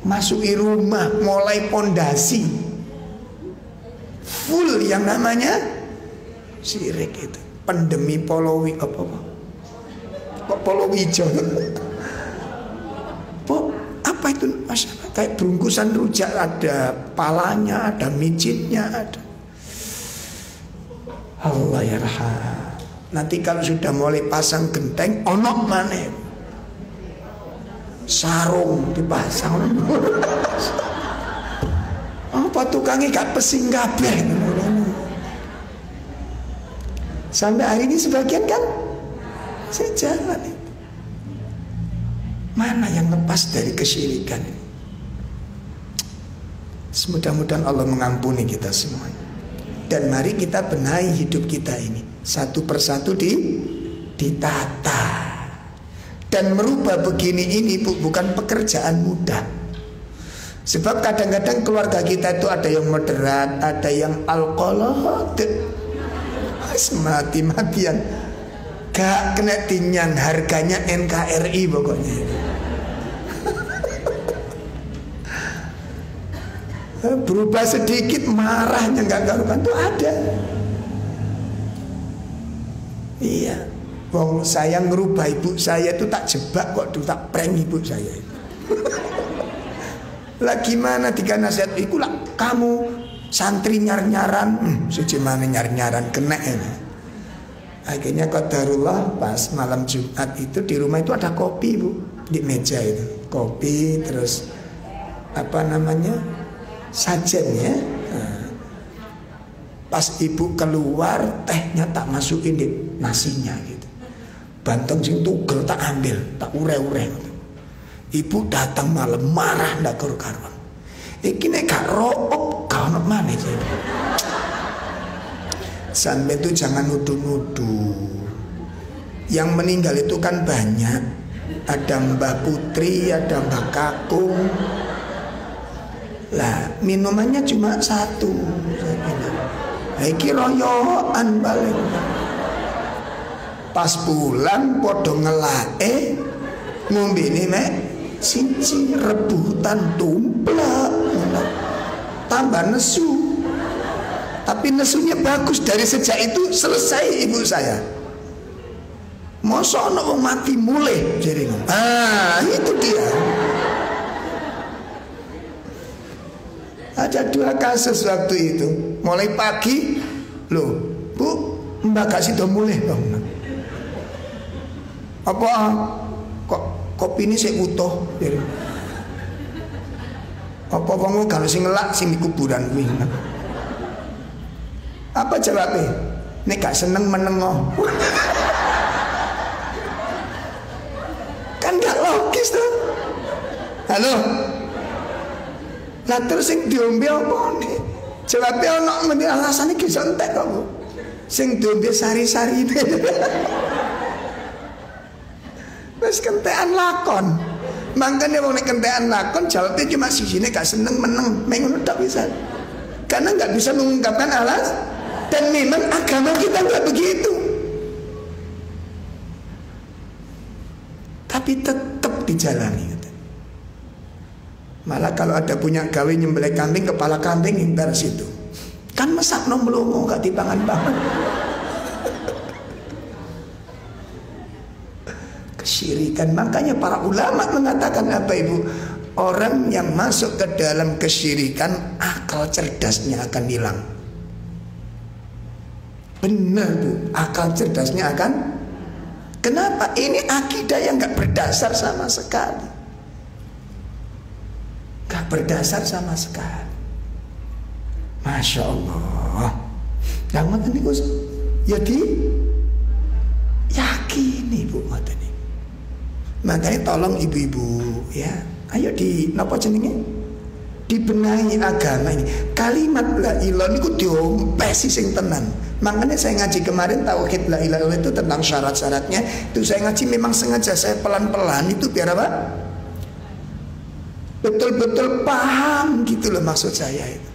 [SPEAKER 1] masuki rumah mulai pondasi full yang namanya syirik itu. Pandemi polowi apa? Kok polowijo? Apa itu masalah? Kayak bungkusan rujak, ada palanya, ada mijitnya, ada. Allah ya rahmat. Nanti kalau sudah mulai pasang genteng, onok maneh sarung dipasang. Apa tukangnya gak pesing kabeh. Sampai hari ini sebagian kan saya jalan. Mana yang lepas dari kesyirikan ini? Semudah-mudahan Allah mengampuni kita semuanya. Dan mari kita benahi hidup kita ini. Satu persatu ditata. Dan merubah begini ini bukan pekerjaan mudah. Sebab kadang-kadang keluarga kita itu ada yang moderat, ada yang alkohol, mati-matian, gak kena tinyan, harganya NKRI pokoknya. Berubah sedikit marahnya gak karuan tuh ada. Iya, wong saya ngerubah ibu saya itu tak jebak kok, dulu tak prank ibu saya itu. Lah gimana tiga nasihat iku lah kamu santri nyar-nyaran, sejemane nyar-nyaran kena ini. Akhirnya qadarullah pas malam Jumat itu di rumah itu ada kopi bu di meja itu, kopi terus apa namanya sajen ya. Pas ibu keluar tehnya tak masukin di nasinya gitu, banteng sing tugel tak ambil, tak ure-ure. Ibu datang malam marah ndak karu-karuan. Iki nek gak roop gak ono maneh iki. Sampai itu jangan nuduh-nuduh. Yang meninggal itu kan banyak. Ada Mbak Putri, ada Mbak Kakung. Lah minumannya cuma satu. Iki royokan balik. Pas pulang podo ngelae ngombe ini mek siji rebutan tumplak tambah nesu. Tapi nesunya bagus. Dari sejak itu selesai ibu saya. Mosok ono wong mati mulai jadi. Itu dia. Ada 2 kasus waktu itu. Mulai pagi, loh, Bu, Mbak kasih do mulai dong. Apa kok kopi ini saya utuh jadi. Apa wong kalau sing ngelak sing di kuburan kuwi. Apa jawabnya? Nek gak seneng menengoh. Kan gak logis tuh. Halo. Lah terus sing diombe apa nih? Jawabnya ono meni alasane ki entek kok, Bu. Sing diombe sari-sari. Wis kentekan lakon. Mangkane wong nek kentekan lakon jawabnya cuma sisine gak seneng meneng. Mengono tak bisa. Karena gak bisa mengungkapkan alas. Dan memang agama kita nggak begitu. Tapi tetap dijalani. Malah kalau ada punya gawe nyembelih kambing, kepala kambing imbar situ. Kan mesak no melomo gak dipangan banget. Kesyirikan. Makanya para ulama mengatakan apa ibu? Orang yang masuk ke dalam kesyirikan akal cerdasnya akan hilang. Benar Bu, akal cerdasnya akan. Kenapa? Ini akidah yang gak berdasar sama sekali. Gak berdasar sama sekali. Masya Allah. Yang ngoten niku ya di yakini Bu ngoten niku. Makanya tolong ibu-ibu ya, ayo di napa jenenge? Dibenahi agama ini. Kalimat la ilaha niku diompesi sing tenan. Makanya saya ngaji kemarin tauhid la ilaha itu tentang syarat-syaratnya. Itu saya ngaji memang sengaja saya pelan-pelan itu biar apa? Betul-betul paham gitu loh maksud saya itu.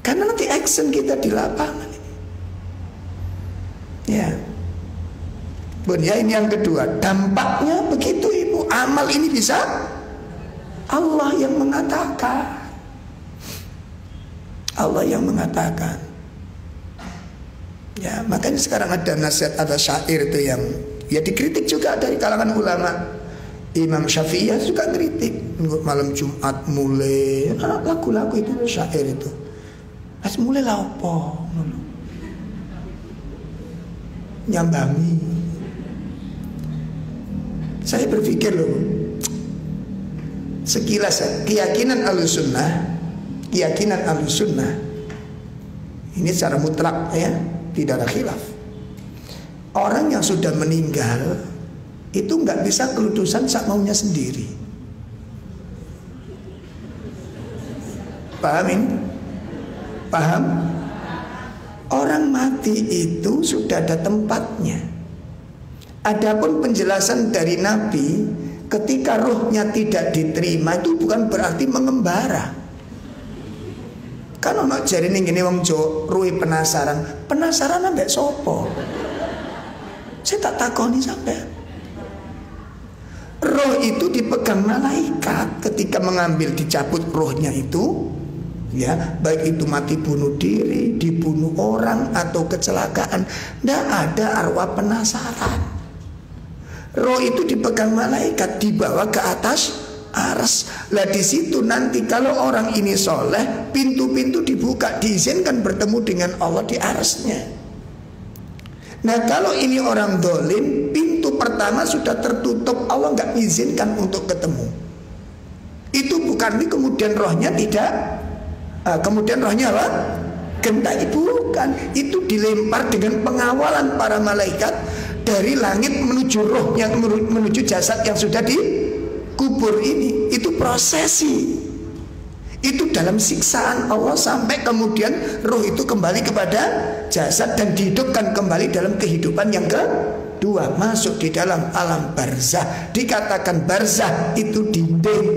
[SPEAKER 1] Karena nanti action kita di lapangan ini. Ya. Bun, ya ini yang kedua. Dampaknya begitu ibu. Amal ini bisa Allah yang mengatakan. Allah yang mengatakan. Ya, makanya sekarang ada nasihat, ada syair itu yang ya dikritik juga dari kalangan ulama. Imam Syafi'i juga kritik. Malam Jumat mulai lagu-lagu itu syair itu. Mas mulai lah apa? Nyambangi. Saya berpikir loh, sekilas keyakinan Ahlussunnah, ini secara mutlak ya, tidak ada khilaf. Orang yang sudah meninggal itu nggak bisa keludusan sak maunya sendiri. Paham ini? Paham? Orang mati itu sudah ada tempatnya. Adapun penjelasan dari Nabi, ketika ruhnya tidak diterima itu bukan berarti mengembara. Kan ono jarine ngene wong Jawa, ruwe penasaran. Penasaran ambek sopo? Saya tak takoni sampean. Roh itu dipegang malaikat ketika mengambil, dicabut rohnya itu, ya, baik itu mati bunuh diri, dibunuh orang atau kecelakaan, tidak ada arwah penasaran. Roh itu dipegang malaikat, dibawa ke atas arsy. Lah di situ nanti kalau orang ini soleh, pintu-pintu dibuka, diizinkan bertemu dengan Allah di arsy-nya. Nah kalau ini orang dolim, pintu pertama sudah tertutup, Allah nggak izinkan untuk ketemu. Itu bukan kemudian rohnya tidak, kemudian rohnya apa? Gentai, bukan. Itu dilempar dengan pengawalan para malaikat dari langit menuju roh yang menuju jasad yang sudah dikubur ini. Itu prosesi. Itu dalam siksaan Allah sampai kemudian roh itu kembali kepada jasad dan dihidupkan kembali dalam kehidupan yang kedua, masuk di dalam alam barzah. Dikatakan barzah itu dinding,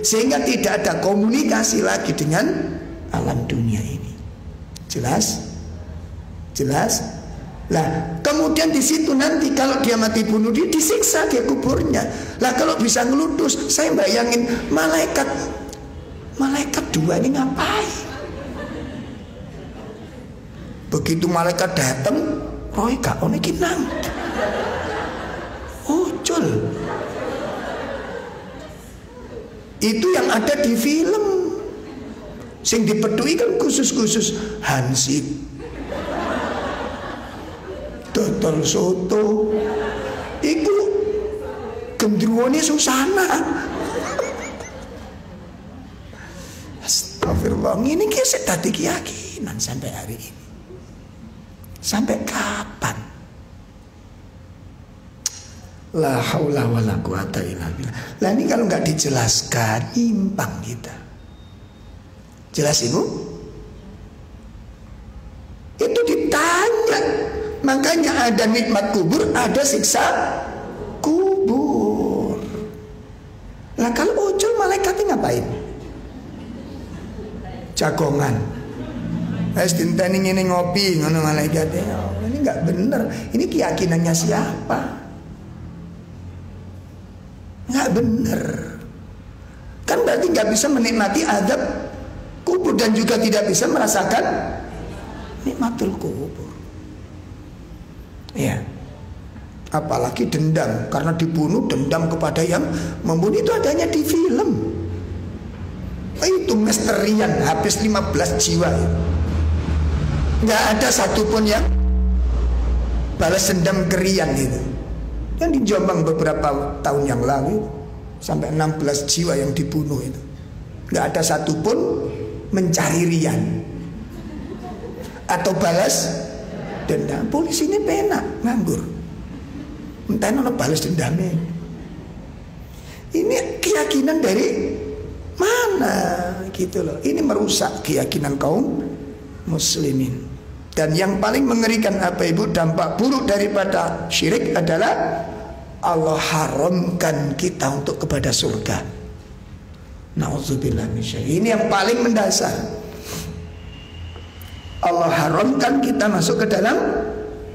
[SPEAKER 1] sehingga tidak ada komunikasi lagi dengan alam dunia ini. Jelas? Jelas? Lah, kemudian di situ nanti kalau dia mati bunuh diri, disiksa dia kuburnya. Lah kalau bisa ngeludus, saya bayangin malaikat dua ini ngapain? Begitu malaikat datang, roy gak ono iki nang. Ucul. Itu yang ada di film. Sing dipedui kan khusus-khusus hansip, dodol soto, iku gendruwone susana. Astagfirullah, ini kisah tadi keyakinan sampai hari ini. Sampai kapan? La haula wala quwata illa billah. Lah ini kalau nggak dijelaskan, imbang kita. Jelas ibu? Itu ditanya. Makanya ada nikmat kubur, ada siksa kubur. Lah kalau ucul malaikatnya ngapain? Jagongan. Dinteni ngene ngopi ngono malaikatnya. Oh, ini nggak bener. Ini keyakinannya siapa? Nggak bener. Kan berarti nggak bisa menikmati adab kubur dan juga tidak bisa merasakan nikmatul kubur. Ya. Apalagi dendam, karena dibunuh dendam kepada yang membunuh, itu adanya di film. Itu misterian, habis 15 jiwa. Nggak ada satupun yang balas dendam kerian itu. Yang di Jombang beberapa tahun yang lalu sampai 16 jiwa yang dibunuh itu. Nggak ada satupun mencari rian atau balas dendam. Polisi ini penak nganggur, entah mana balas dendamnya. Ini keyakinan dari mana gitu loh. Ini merusak keyakinan kaum muslimin. Dan yang paling mengerikan apa ibu, dampak buruk daripada syirik adalah Allah haramkan kita untuk kepada surga. Na'udzubillah min syarri. Ini yang paling mendasar. Allah haramkan kita masuk ke dalam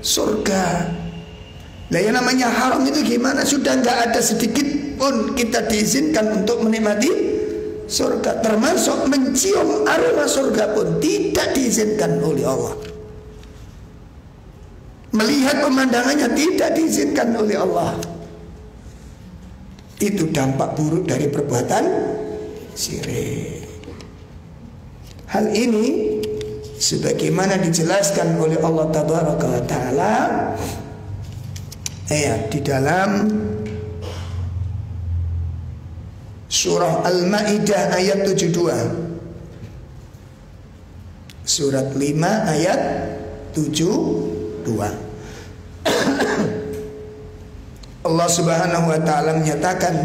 [SPEAKER 1] surga. Nah yang namanya haram itu gimana? Sudah nggak ada sedikit pun kita diizinkan untuk menikmati surga. Termasuk mencium aroma surga pun tidak diizinkan oleh Allah. Melihat pemandangannya tidak diizinkan oleh Allah. Itu dampak buruk dari perbuatan syirik. Hal ini sebagaimana dijelaskan oleh Allah Tabaraka wa Ta'ala di dalam surah Al-Maidah ayat 72. Surat 5 ayat 72. Allah Subhanahu wa Ta'ala menyatakan,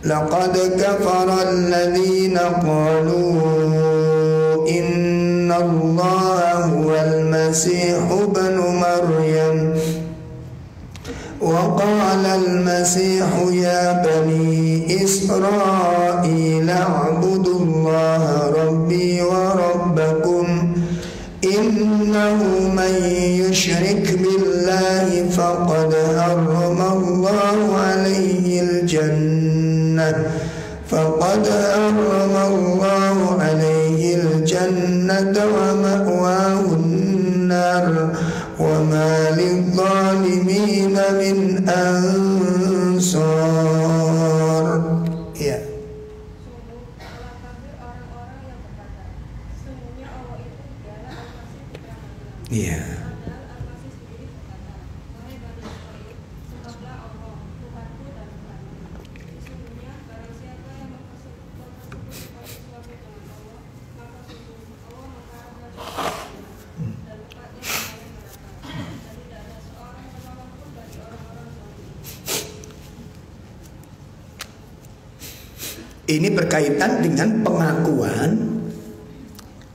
[SPEAKER 1] laqad kafara alladhina qalu inna Allah المسيح ابن مريم وقال المسيح يا بني إسرائيل اعبدوا الله ربي وربكم إنه من يشرك بالله فقد حرم الله عليه الجنة ومأواه النار وما للظالمين من أنصار. Ya. Iya. Ini berkaitan dengan pengakuan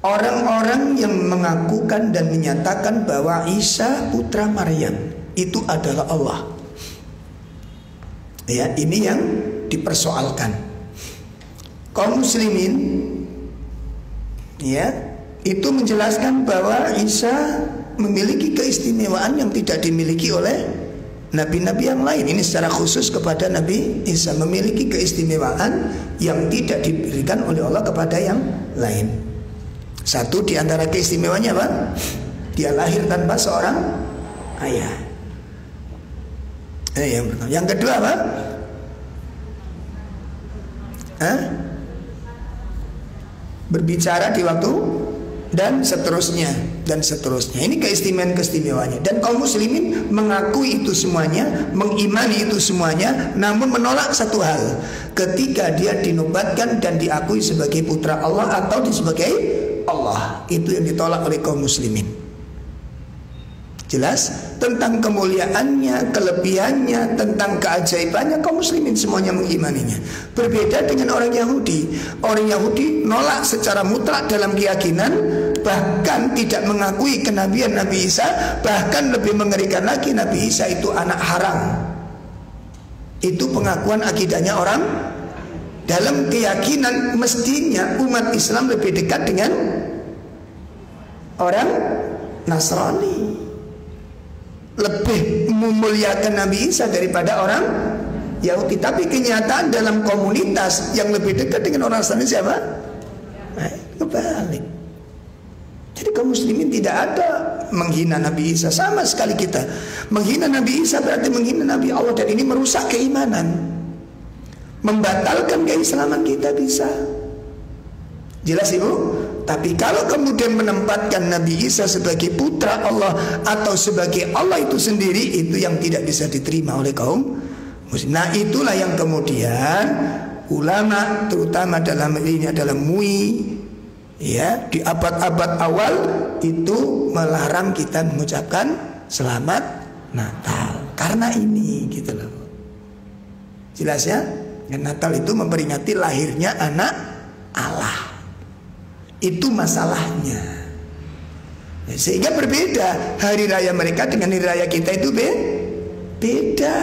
[SPEAKER 1] orang-orang yang mengakukan dan menyatakan bahwa Isa putra Maryam itu adalah Allah. Ya, ini yang dipersoalkan. Kaum muslimin ya, itu menjelaskan bahwa Isa memiliki keistimewaan yang tidak dimiliki oleh nabi-nabi yang lain. Ini secara khusus kepada Nabi Isa, memiliki keistimewaan yang tidak diberikan oleh Allah kepada yang lain. Satu di antara keistimewaannya apa? Dia lahir tanpa seorang ayah. Yang pertama. Yang kedua apa? Berbicara di waktu dan seterusnya dan seterusnya. Ini keistimewaannya. Dan kaum muslimin mengakui itu semuanya, mengimani itu semuanya, namun menolak satu hal, ketika dia dinobatkan dan diakui sebagai putra Allah atau sebagai Allah. Itu yang ditolak oleh kaum muslimin. Jelas tentang kemuliaannya, kelebihannya, tentang keajaibannya, kaum muslimin semuanya mengimaninya. Berbeda dengan orang Yahudi. Orang Yahudi nolak secara mutlak dalam keyakinan, bahkan tidak mengakui kenabian Nabi Isa. Bahkan lebih mengerikan lagi, Nabi Isa itu anak haram. Itu pengakuan akidahnya orang. Dalam keyakinan mestinya umat Islam lebih dekat dengan orang Nasrani, lebih memuliakan Nabi Isa daripada orang Yahudi. Tapi kenyataan dalam komunitas yang lebih dekat dengan orang Nasrani siapa? Kebalik. Jadi kaum muslimin tidak ada menghina Nabi Isa sama sekali. Kita menghina Nabi Isa berarti menghina Nabi Allah, dan ini merusak keimanan, membatalkan keislaman kita bisa. Jelas Ibu? Tapi kalau kemudian menempatkan Nabi Isa sebagai putra Allah atau sebagai Allah itu sendiri, itu yang tidak bisa diterima oleh kaum muslim. Nah, itulah yang kemudian ulama, terutama dalam ini adalah MUI, ya, di abad-abad awal itu melarang kita mengucapkan selamat Natal karena ini, gitu loh. Jelas ya? Dan Natal itu memperingati lahirnya anak Allah. Itu masalahnya. Sehingga berbeda hari raya mereka dengan hari raya kita itu beda.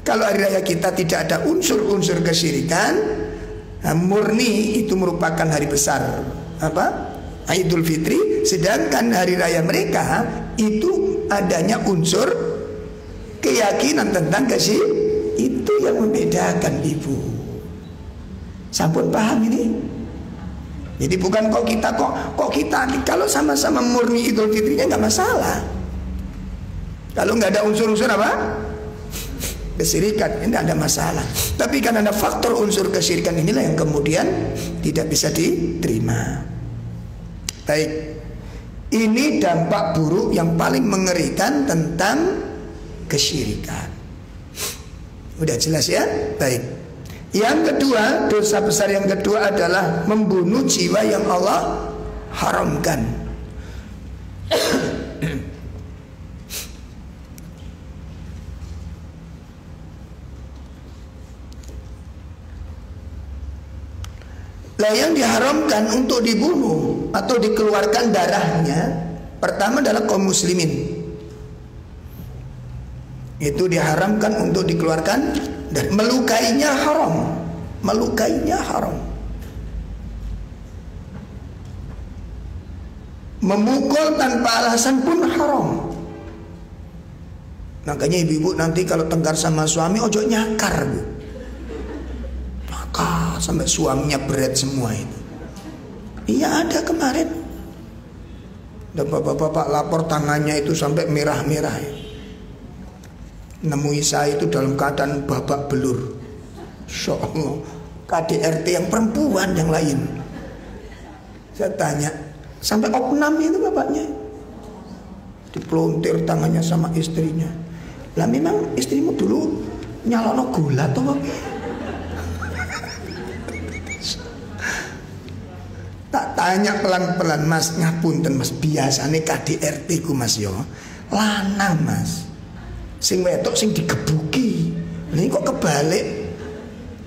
[SPEAKER 1] Kalau hari raya kita tidak ada unsur-unsur kesyirikan, murni itu merupakan hari besar Idul Fitri. Sedangkan hari raya mereka itu adanya unsur keyakinan tentang kesyirikan. Itu yang membedakan Ibu. Sampun paham ini? Jadi bukan kok kita kalau sama-sama murni Idul Fitrinya nggak masalah. Kalau nggak ada unsur-unsur apa? Kesyirikan, ini ada masalah. Tapi kan ada faktor unsur kesyirikan, inilah yang kemudian tidak bisa diterima. Baik, ini dampak buruk yang paling mengerikan tentang kesyirikan. Udah jelas ya? Baik. Yang kedua, dosa besar yang kedua adalah membunuh jiwa yang Allah haramkan. Lah yang diharamkan untuk dibunuh atau dikeluarkan darahnya Pertama adalah kaum muslimin. Itu diharamkan untuk dikeluarkan dan melukainya haram. Melukainya haram. Memukul tanpa alasan pun haram. Makanya ibu-ibu nanti kalau tengkar sama suami ojo nyakar, Bu. Nyakar sampai suaminya berat semua itu. Iya, ada kemarin. Dan bapak-bapak lapor tangannya itu sampai merah-merah ya. Nemui saya itu dalam keadaan babak belur. Insya Allah, KDRT yang perempuan yang lain. Saya tanya, sampai opnam itu bapaknya. Dipelontir tangannya sama istrinya. Lah memang istrimu dulu nyalono gula toh Bapak? Tak tanya pelan-pelan, Mas, ngapunten Mas, biasane KDRT ku Mas yo lanang Mas. Sing wedok sing digebuki. Ini kok kebalik.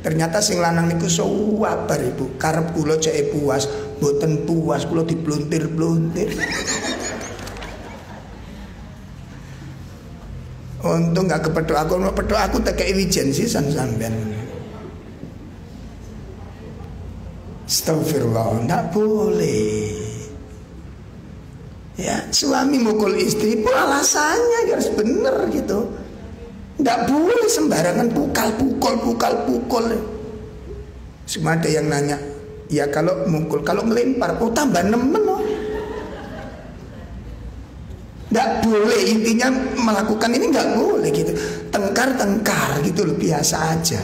[SPEAKER 1] Ternyata sing lanang niku sabar Ibu. Karep kula jeke puas, mboten puas kula diplontir-plontir. Untung gak kepethuk aku tekek wijen sisan sampean. Astagfirullah, enggak boleh. Ya, suami mukul istri pun alasannya harus bener gitu. Enggak boleh sembarangan pukul. Cuma ada yang nanya, ya kalau mukul, kalau melempar, oh tambah nemen loh. Enggak boleh, intinya melakukan ini enggak boleh gitu. Tengkar gitu loh, biasa aja.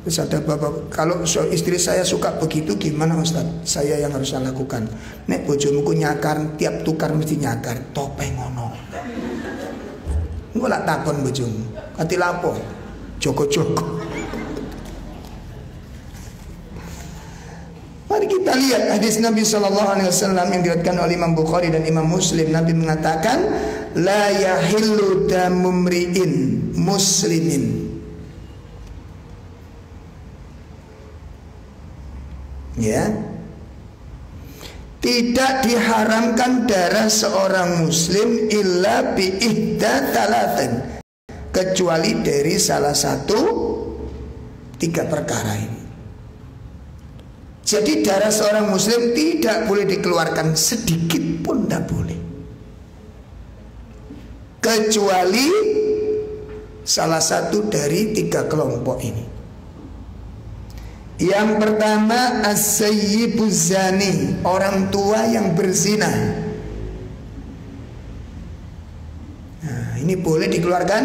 [SPEAKER 1] Terus ada bapak, kalau istri saya suka begitu gimana Ustaz? Saya yang harus saya lakukan. Nek bojomu ku nyakar, tiap tukar mesti nyakar, topeng ngono. Engko lak takon bojomu, kati lapo? Joko-joko. Mari kita lihat hadis Nabi SAW yang diriwayatkan oleh Imam Bukhari dan Imam Muslim. Nabi mengatakan, la yahillu damumri'in muslimin. Ya, tidak diharamkan darah seorang muslim illa bi ihda talatin, kecuali dari salah satu 3 perkara ini. Jadi darah seorang muslim tidak boleh dikeluarkan sedikit pun, tidak boleh, kecuali salah satu dari 3 kelompok ini. Yang pertama as-sayyibuz zani, orang tua yang berzina. Nah, ini boleh dikeluarkan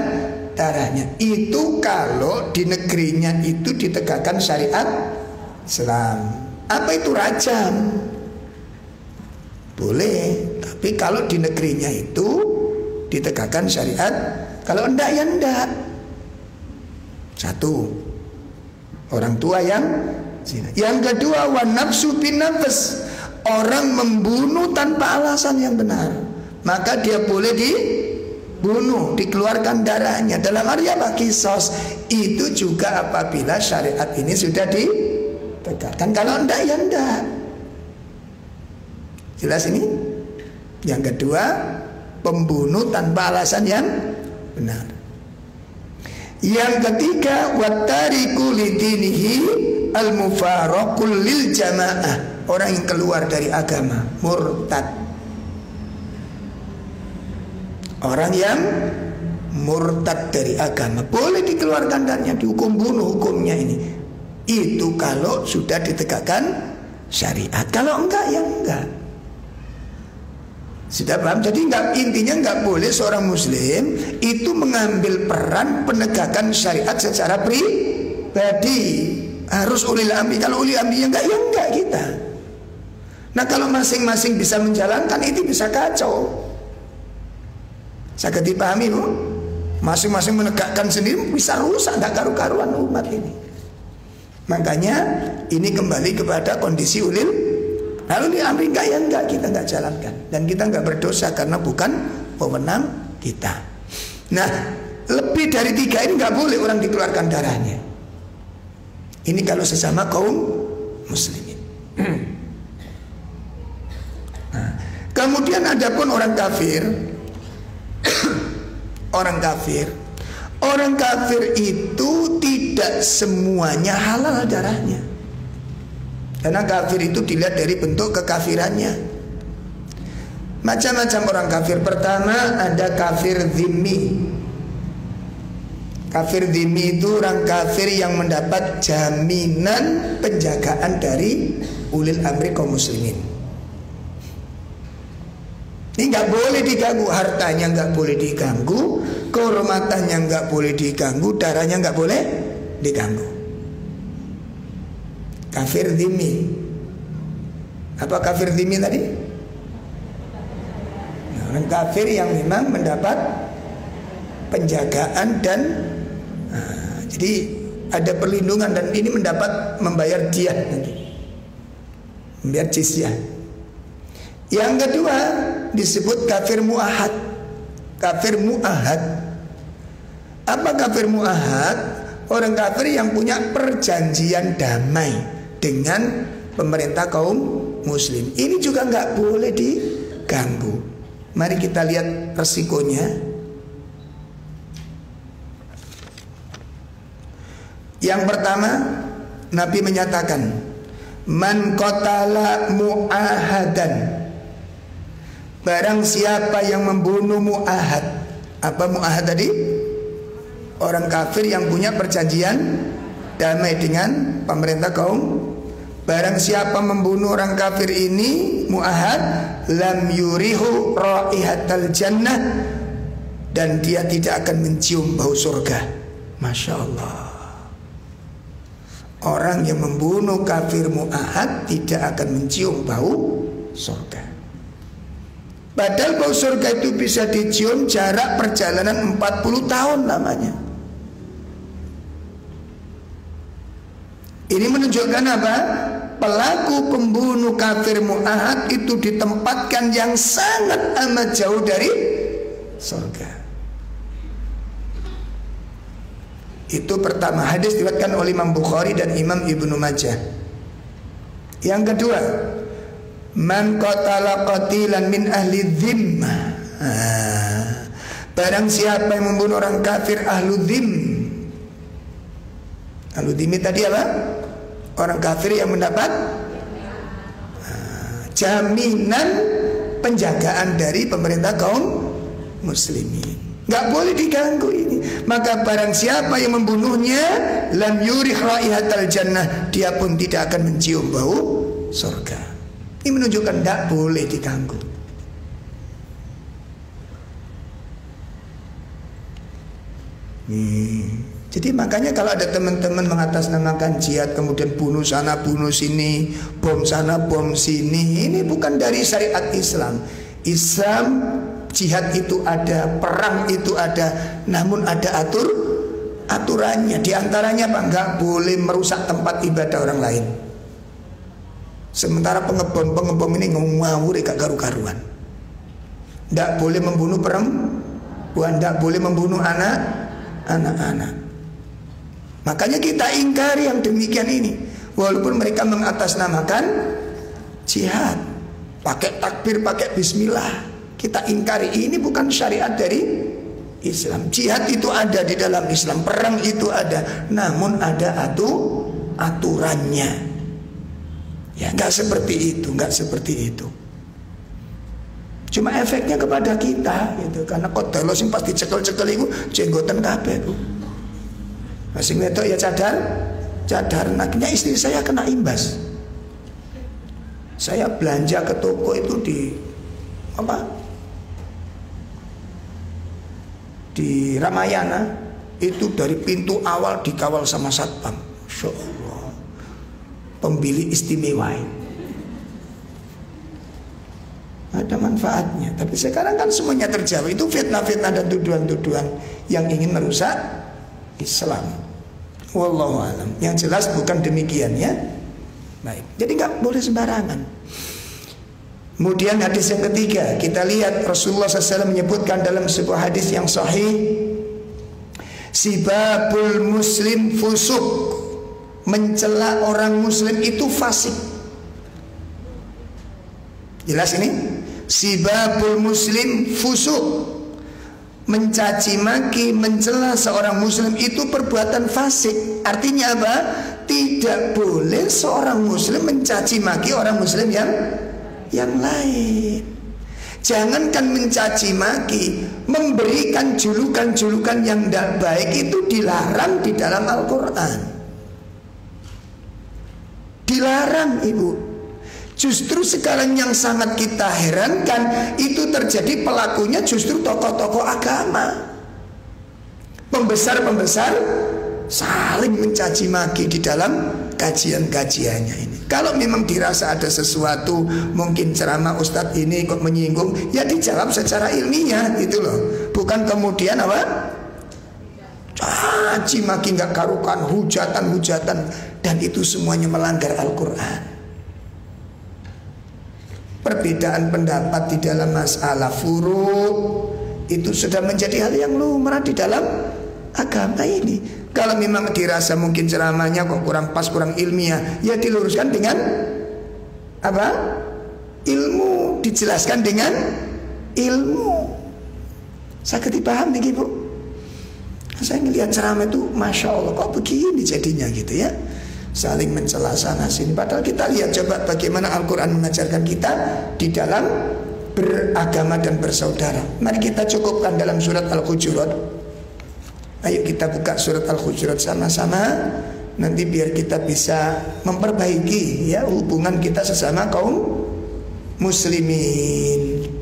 [SPEAKER 1] darahnya. Itu kalau di negerinya itu ditegakkan syariat Islam. Apa itu rajam? Boleh, tapi kalau di negerinya itu ditegakkan syariat, kalau enggak ya enggak. 1, orang tua yang zina. Yang kedua, wan nafsu bin nafs, orang membunuh tanpa alasan yang benar, maka dia boleh dibunuh, dikeluarkan darahnya. Dalam arti apa? Kisos. Itu juga apabila syariat ini sudah ditegakkan. Kalau enggak ya enggak. Jelas ini? Yang kedua, pembunuh tanpa alasan yang benar. Yang ketiga, wattariku lidinihi al-mufaraqul lil jamaah, orang yang keluar dari agama, murtad. Orang yang murtad dari agama boleh dikeluarkan darahnya, dihukum bunuh hukumnya ini. Itu kalau sudah ditegakkan syariat. Kalau enggak ya enggak. Sudah paham? Jadi intinya enggak boleh seorang muslim itu mengambil peran penegakan syariat secara pribadi. Harus ulil amri. Kalau ulil amrinya enggak, ya enggak kita. Nah, kalau masing-masing bisa menjalankan, itu bisa kacau. Saya dipahami, Bu? Masing-masing menegakkan sendiri bisa rusak, enggak karu-karuan umat ini. Makanya ini kembali kepada kondisi ulil. Lalu diambil enggak ya enggak, kita enggak jalankan. Dan kita enggak berdosa karena bukan pemenang kita. Nah, lebih dari 3 ini enggak boleh orang dikeluarkan darahnya. Ini kalau sesama kaum muslimin. Nah, Kemudian ada pun orang kafir. Orang kafir itu tidak semuanya halal darahnya. Karena kafir itu dilihat dari bentuk kekafirannya. Macam-macam orang kafir. Pertama ada kafir dhimmi. Kafir dhimmi itu orang kafir yang mendapat jaminan penjagaan dari ulil amri kaum muslimin. Ini nggak boleh diganggu, hartanya nggak boleh diganggu, kehormatannya nggak boleh diganggu, darahnya nggak boleh diganggu. Kafir dhimmi. Apa kafir dhimmi tadi? Orang kafir yang memang mendapat penjagaan dan jadi ada perlindungan dan ini mendapat membayar diah nanti, membayar jizyah. Yang kedua disebut kafir mu'ahad. Kafir mu'ahad. Apa kafir mu'ahad? Orang kafir yang punya perjanjian damai dengan pemerintah kaum muslim. Ini juga nggak boleh diganggu. Mari kita lihat resikonya. Yang pertama, Nabi menyatakan, man qatala mu'ahadan, barang siapa yang membunuh mu'ahad. Apa mu'ahad tadi? Orang kafir yang punya perjanjian damai dengan pemerintah kaum. Barang siapa membunuh orang kafir ini mu'ahad, lam yurihu raihatal jannah, dan dia tidak akan mencium bau surga. Masya Allah. Orang yang membunuh kafir mu'ahad tidak akan mencium bau surga. Padahal bau surga itu bisa dicium jarak perjalanan 40 tahun namanya. Ini menunjukkan apa? Pelaku pembunuh kafir mu'ahad itu ditempatkan yang sangat amat jauh dari surga. Itu pertama, hadis diriwayatkan oleh Imam Bukhari dan Imam Ibnu Majah. Yang kedua, man qatala qatilan min ahli dhimmah, barang siapa yang membunuh orang kafir ahlu dhim. Ahlu dhim tadi apa? Orang kafir yang mendapat jaminan penjagaan dari pemerintah kaum muslimin. Gak boleh diganggu ini. Maka barang siapa yang membunuhnya, lam yurih raihatal jannah, dia pun tidak akan mencium bau surga. Ini menunjukkan gak boleh diganggu. Jadi makanya kalau ada teman-teman mengatasnamakan jihad, kemudian bunuh sana bunuh sini, bom sana bom sini, ini bukan dari syariat Islam. Islam, jihad itu ada, perang itu ada, namun ada aturannya. Di antaranya apa? Enggak boleh merusak tempat ibadah orang lain. Sementara pengebom ini ngawur gak karu-karuan. Enggak boleh membunuh perempuan, enggak boleh membunuh anak-anak. Makanya kita ingkari yang demikian ini. Walaupun mereka mengatasnamakan jihad, pakai takbir, pakai bismillah, kita ingkari. Ini bukan syariat dari Islam. Jihad itu ada di dalam Islam, perang itu ada, namun ada aturannya. Ya nggak seperti itu, nggak seperti itu. Cuma efeknya kepada kita, gitu. Karena kodelo sing pasti cekel-cekel itu jenggotan kabeh, Bu. Masing wedok ya cadar. Akhirnya istri saya kena imbas. Saya belanja ke toko itu di Ramayana, itu dari pintu awal dikawal sama satpam. Masya Allah, pembeli istimewa. Ada manfaatnya. Tapi sekarang kan semuanya terjawab. Itu fitnah-fitnah dan tuduhan-tuduhan yang ingin merusak Islam. Wallahu a'lam. Yang jelas bukan demikian ya. Baik. Jadi nggak boleh sembarangan. Kemudian hadis yang ketiga, kita lihat Rasulullah SAW menyebutkan dalam sebuah hadis yang sahih, sibabul muslim fusuk, mencela orang muslim itu fasik. Jelas ini? Sibabul muslim fusuk. Mencaci maki, mencela seorang muslim itu perbuatan fasik. Artinya apa? Tidak boleh seorang muslim mencaci maki orang muslim yang lain. Jangankan mencaci maki, memberikan julukan-julukan yang tidak baik itu dilarang di dalam Al-Quran. Dilarang, Ibu. Justru sekarang yang sangat kita herankan itu terjadi pelakunya justru tokoh-tokoh agama. Pembesar-pembesar saling mencaci maki di dalam kajian-kajiannya ini. Kalau memang dirasa ada sesuatu, mungkin ceramah ustadz ini kok menyinggung, ya dijawab secara ilmiah gitu loh. Bukan kemudian apa? Caci maki nggak karukan, hujatan-hujatan, dan itu semuanya melanggar Al-Quran. Perbedaan pendapat di dalam masalah furu' itu sudah menjadi hal yang lumrah di dalam agama ini. Kalau memang dirasa mungkin ceramahnya kok kurang pas, kurang ilmiah, ya diluruskan dengan apa? Ilmu, dijelaskan dengan ilmu. Sakit dipaham nih Bu. Saya ngelihat ceramah itu, masya Allah, kok begini jadinya gitu ya. Saling mencela sana sini. Padahal kita lihat coba bagaimana Al-Quran mengajarkan kita di dalam beragama dan bersaudara. Mari kita cukupkan dalam surat Al-Hujurat. Ayo kita buka surat Al-Hujurat sama-sama. Nanti biar kita bisa memperbaiki ya hubungan kita sesama kaum muslimin.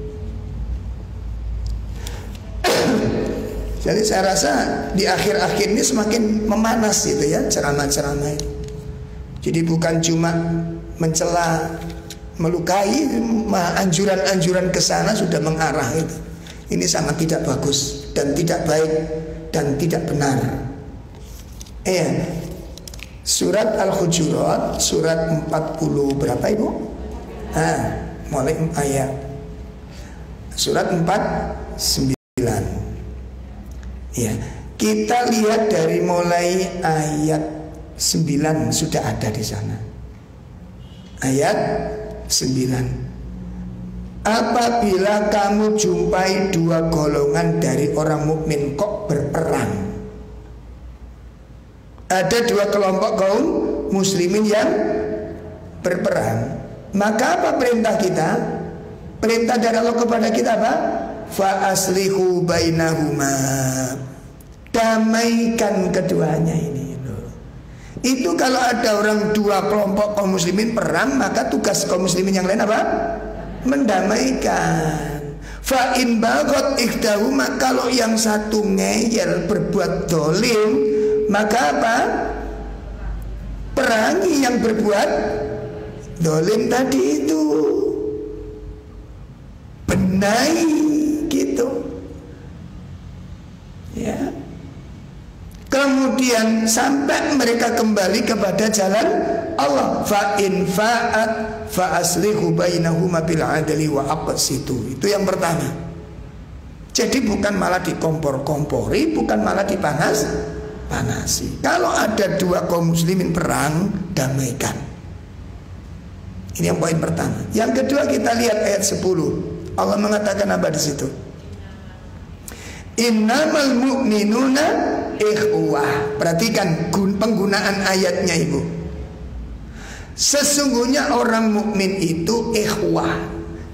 [SPEAKER 1] Jadi saya rasa di akhir-akhir ini semakin memanas gitu ya ceramah-ceramah itu. Jadi bukan cuma mencela, melukai, anjuran-anjuran ke sana sudah mengarah itu. Ini sangat tidak bagus dan tidak baik dan tidak benar. Surat Al-Hujurat surat 40 berapa Ibu? Mulai ayat surat 49. Ya, kita lihat dari mulai ayat 9 sudah ada di sana. Ayat 9. Apabila kamu jumpai dua golongan dari orang mukmin kok berperang. Ada dua kelompok kaum muslimin yang berperang. Maka apa perintah kita? Perintah dari Allah kepada kita apa? Fa aslihu bainahuma. Damaikan keduanya ini. Itu kalau ada orang dua kelompok kaum muslimin perang, maka tugas kaum muslimin yang lain apa? Mendamaikan. Fa in bagot ikhdahuma, kalau yang satu ngeyel berbuat dolim, maka apa? Perangi yang berbuat dolim tadi itu. Benahi gitu. Ya. Kemudian sampai mereka kembali kepada jalan Allah. Fa in fa'at fa aslihu bainahuma bil adli wa aqsitu. Itu yang pertama. Jadi bukan malah dikompor-kompori, bukan malah dipanas-panasi. Kalau ada dua kaum muslimin perang, damaikan. Ini yang poin pertama. Yang kedua kita lihat ayat 10. Allah mengatakan apa di situ? Innamal mu'minuna ikhwah. Perhatikan penggunaan ayatnya Ibu. Sesungguhnya orang mukmin itu ikhwah,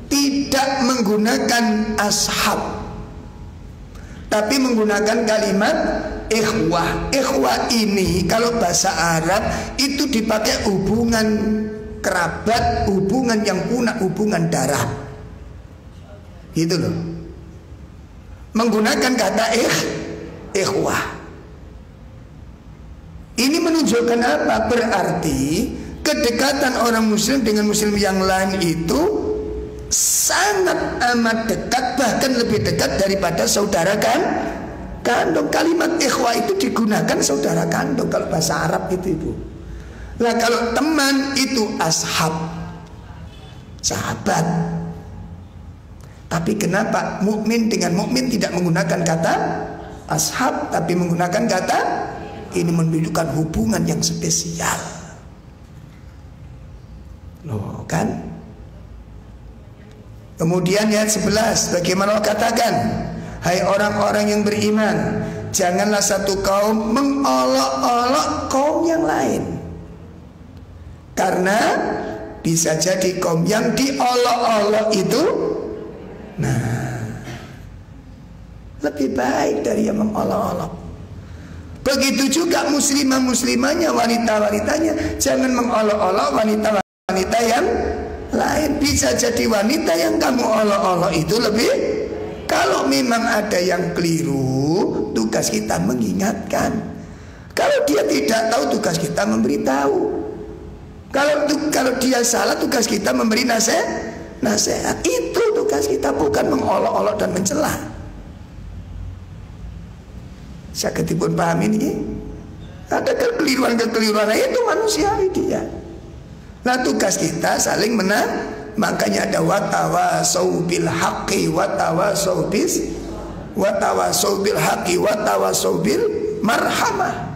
[SPEAKER 1] tidak menggunakan ashab, tapi menggunakan kalimat ikhwah. Ikhwah ini kalau bahasa Arab itu dipakai hubungan kerabat, hubungan yang punah, hubungan darah. Gitu loh. Menggunakan kata ikhwah. Ini menunjukkan apa? Berarti kedekatan orang muslim dengan muslim yang lain itu sangat amat dekat, bahkan lebih dekat daripada saudara kandung. Kalimat ikhwah itu digunakan saudara kandung kalau bahasa Arab itu Ibu. Nah kalau teman itu ashab, sahabat. Tapi kenapa mukmin dengan mukmin tidak menggunakan kata ashab, tapi menggunakan kata ini? Menunjukkan hubungan yang spesial. Loh kan? Kemudian ayat 11, bagaimana Allah katakan, hai orang-orang yang beriman, janganlah satu kaum mengolok-olok kaum yang lain. Karena bisa jadi kaum yang diolok-olok itu lebih baik dari yang mengolok-olok. Begitu juga muslimah-muslimahnya, wanita-wanitanya, jangan mengolok-olok wanita-wanita yang lain. Bisa jadi wanita yang kamu olok-olok itu lebih. Kalau memang ada yang keliru, tugas kita mengingatkan. Kalau dia tidak tahu, tugas kita memberitahu. Kalau dia salah, tugas kita memberi nasihat. Itu tugas kita, bukan mengolok-olok dan mencela. Saya ketipun paham ini. Ada kekeliruan itu manusiawi dia. Nah, tugas kita saling menang. Makanya ada watawasau bil haqqi watawasau bil haqqi watawasau bil marhamah.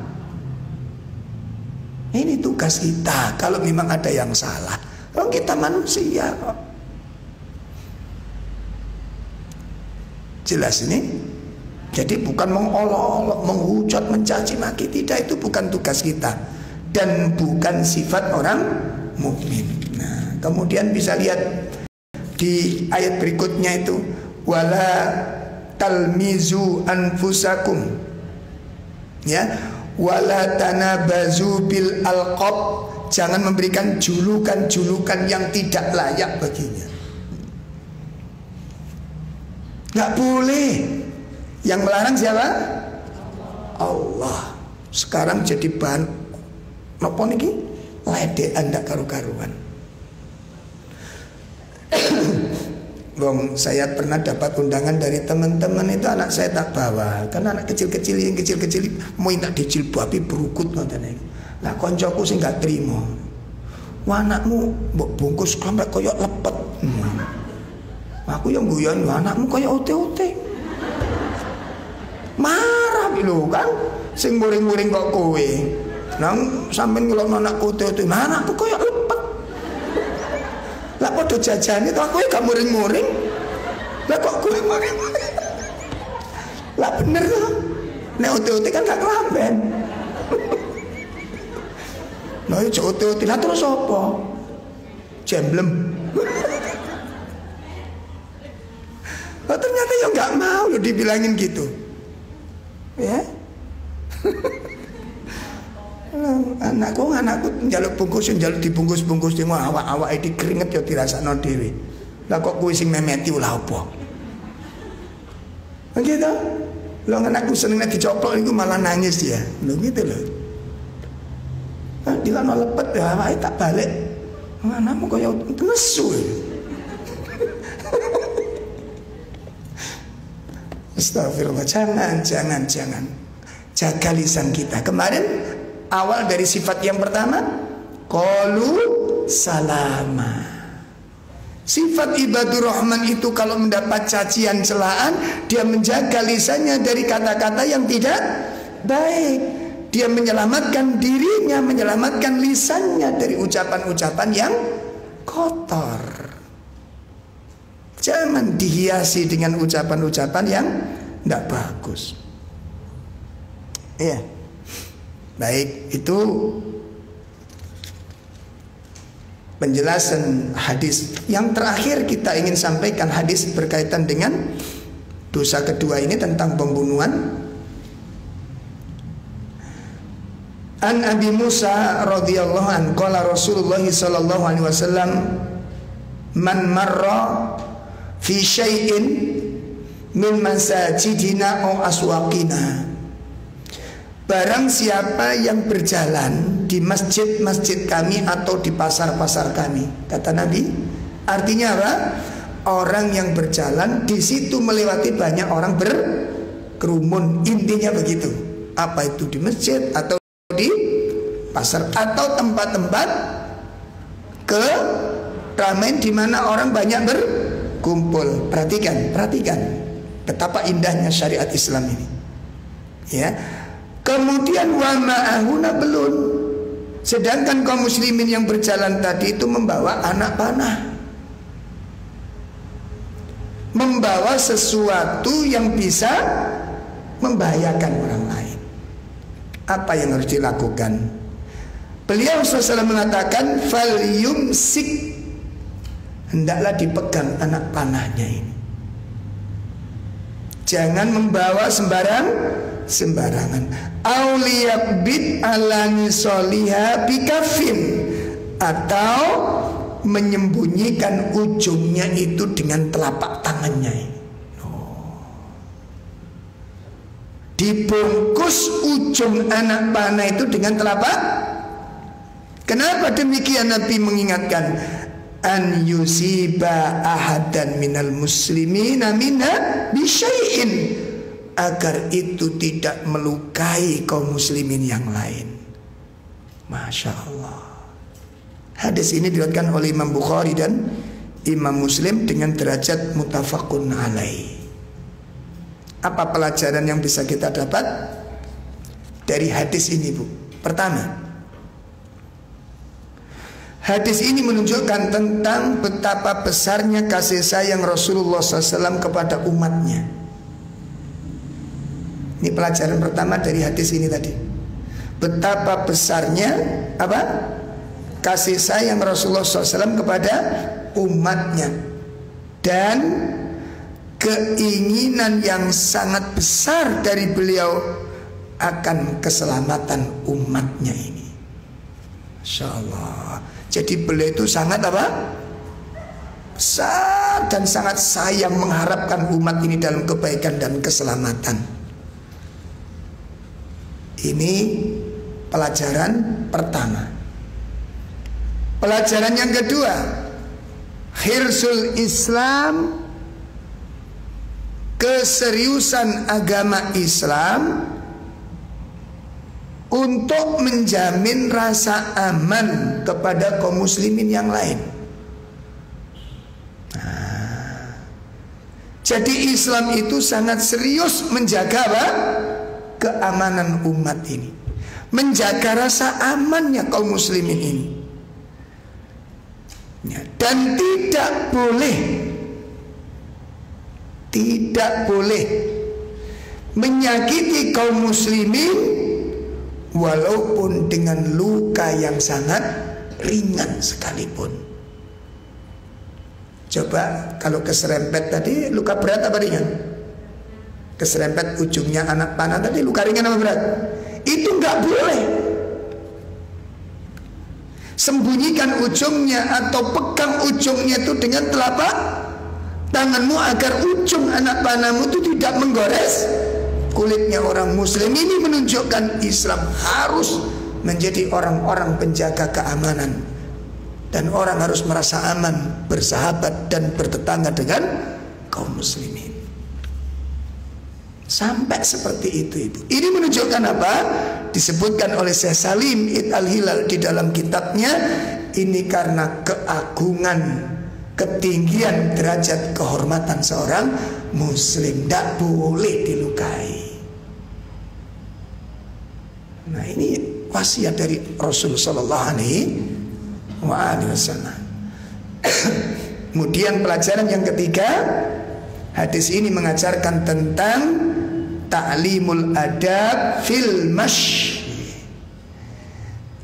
[SPEAKER 1] Ini tugas kita. Kalau memang ada yang salah, kita manusia kok. Jelas ini? Jadi bukan mengolok-olok, menghujat, mencaci maki, tidak, itu bukan tugas kita dan bukan sifat orang mukmin. Nah, kemudian bisa lihat di ayat berikutnya itu, wala talmizu anfusakum, ya, wala tanabazu bil alqab, jangan memberikan julukan-julukan yang tidak layak baginya. Nggak boleh. Yang melarang siapa? Allah. Sekarang jadi bahan apa niki? Ledekan ndak karu-karuan. Bang, saya pernah dapat undangan dari teman-teman itu, anak saya tak bawa, karena anak kecil-kecil yang kecil-kecil mau tak dijilbabi berukut ngoten niku. Lah koncoku sing gak trimo. Wah, anakmu mbok bungkus sampai koyo lepet. Aku yang guyon, anakmu koyo ote-ote. Marah lho kan, sing muring-muring kok kowe. Nang sampean ngelokno anakku ote-ote, anakku koyo lepet. Lah padha jajane to, aku gak muring-muring. Lah kok kowe muring-muring? Lah bener to. Nek ote-ote kan gak kelamben. Nah, itu ote-ote lah terus apa? Jemblem. Nah, ternyata ya gak mau lo dibilangin gitu. Ya. Anakku njaluk bungkus, njaluk dibungkus-bungkus di awak-awak iki keringet ya dirasakno dhewe. Lah kok kowe sing memeti ulah apa? Begitu. Lah anakku seneng nek dicoplok niku malah nangis dia. Lho gitu lho. Nah, dilano lepet ya awake tak balik. Anakmu kaya nesu. Astagfirullah, jangan. Jaga lisan kita. Kemarin awal dari sifat yang pertama, qalu salama. Sifat ibadur rahman itu kalau mendapat cacian celaan, dia menjaga lisannya dari kata-kata yang tidak baik. Dia menyelamatkan dirinya, menyelamatkan lisannya dari ucapan-ucapan yang kotor. Jangan dihiasi dengan ucapan-ucapan yang tidak bagus. Iya. Baik, itu penjelasan hadis. Yang terakhir kita ingin sampaikan hadis berkaitan dengan dosa kedua ini tentang pembunuhan. An Abi Musa radhiyallahu an qala Rasulullah sallallahu alaihi wasallam, man marra fi syai'in min masajidina au aswaqina, barang siapa yang berjalan di masjid-masjid kami atau di pasar-pasar kami, kata Nabi, artinya apa? Orang yang berjalan di situ melewati banyak orang berkerumun, intinya begitu. Apa itu di masjid atau di pasar atau tempat-tempat keramaian di mana orang banyak berkumpul. Perhatikan betapa indahnya syariat Islam ini. Ya. Kemudian wa ma'ahuna belun. Sedangkan kaum muslimin yang berjalan tadi itu membawa anak panah. membawa sesuatu yang bisa membahayakan orang lain. Apa yang harus dilakukan? Beliau SAW mengatakan, fal yumsik, hendaklah dipegang anak panahnya ini. Jangan membawa sembarangan. Auliyabid alani soliha bikafin, atau menyembunyikan ujungnya itu dengan telapak tangannya. Dibungkus ujung anak panah itu dengan telapak. Kenapa demikian? Nabi mengingatkan, an yusiba ahadan minal muslimina minha bisyai'in, agar itu tidak melukai kaum muslimin yang lain. Masya Allah. Hadis ini diriwayatkan oleh Imam Bukhari dan Imam Muslim dengan derajat muttafaqun alaih. Apa pelajaran yang bisa kita dapat dari hadis ini, Bu? Pertama, hadis ini menunjukkan tentang betapa besarnya kasih sayang Rasulullah SAW kepada umatnya. Ini pelajaran pertama dari hadis ini tadi. Betapa besarnya apa? Kasih sayang Rasulullah SAW kepada umatnya, dan keinginan yang sangat besar dari beliau akan keselamatan umatnya ini. Masya Allah. Jadi beliau itu sangat apa? Besar dan sangat sayang, mengharapkan umat ini dalam kebaikan dan keselamatan. Ini pelajaran pertama. Pelajaran yang kedua, hirsul Islam, keseriusan agama Islam untuk menjamin rasa aman kepada kaum muslimin yang lain. Jadi Islam itu sangat serius menjaga apa? Keamanan umat ini, menjaga rasa amannya kaum muslimin ini. Dan tidak boleh menyakiti kaum muslimin walaupun dengan luka yang sangat ringan sekalipun. Coba kalau keserempet tadi luka berat apa ringan? Keserempet ujungnya anak panah tadi luka ringan apa berat? Itu nggak boleh. Sembunyikan ujungnya atau pegang ujungnya itu dengan telapak tanganmu agar ujung anak panahmu itu tidak menggores kulitnya orang muslim. Ini menunjukkan Islam harus menjadi orang-orang penjaga keamanan, dan orang harus merasa aman, bersahabat dan bertetangga dengan kaum muslimin. Sampai seperti itu, Ibu. Ini menunjukkan apa? Disebutkan oleh Syekh Salim Id Al-Hilal di dalam kitabnya, ini karena keagungan, ketinggian derajat kehormatan seorang muslim, tidak boleh dilukai. Nah, ini wasiat dari Rasulullah Sallallahu Alaihi Wasallam. Kemudian pelajaran yang ketiga, hadis ini mengajarkan tentang ta'limul adab fil mash,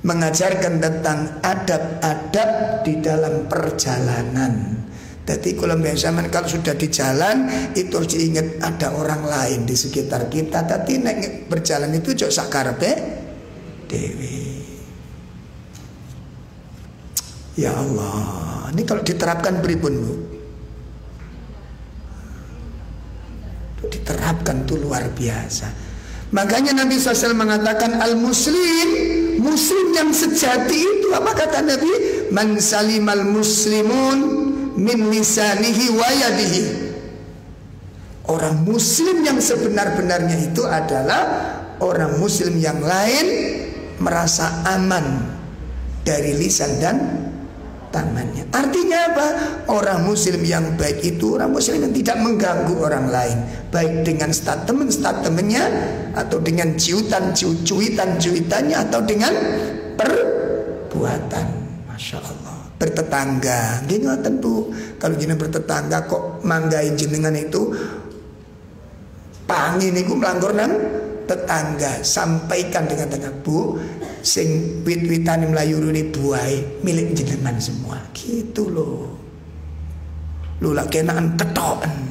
[SPEAKER 1] mengajarkan tentang adab-adab di dalam perjalanan. Jadi kalau zaman kalau sudah di jalan itu harus diingat ada orang lain di sekitar kita. Tapi nek berjalan itu jauh sakarepe dewi. Ya Allah, ini kalau diterapkan pripun, Bu? Diterapkan tuh luar biasa. Makanya Nabi SAW mengatakan al-muslim, muslim yang sejati itu apa kata Nabi? Man salimal muslimun min lisanihi wa yadihi. Orang muslim yang sebenar-benarnya itu adalah orang muslim yang lain merasa aman dari lisan dan tangannya. Artinya apa? Orang muslim yang baik itu orang muslim yang tidak mengganggu orang lain, baik dengan statement-statementnya, atau dengan cuitan-cuitannya, atau dengan perbuatan. Masya Allah. bertetangga. Nggih ngoten Bu. Kalau jenengan bertetangga kok manggain jenengan itu pangi niku mlanggur nang tetangga, sampaikan dengan tetangga, Bu, sing wit-witane mlayu rene buahe milik jenengan semua. Gitu loh. Lu lak kenaan ketoken.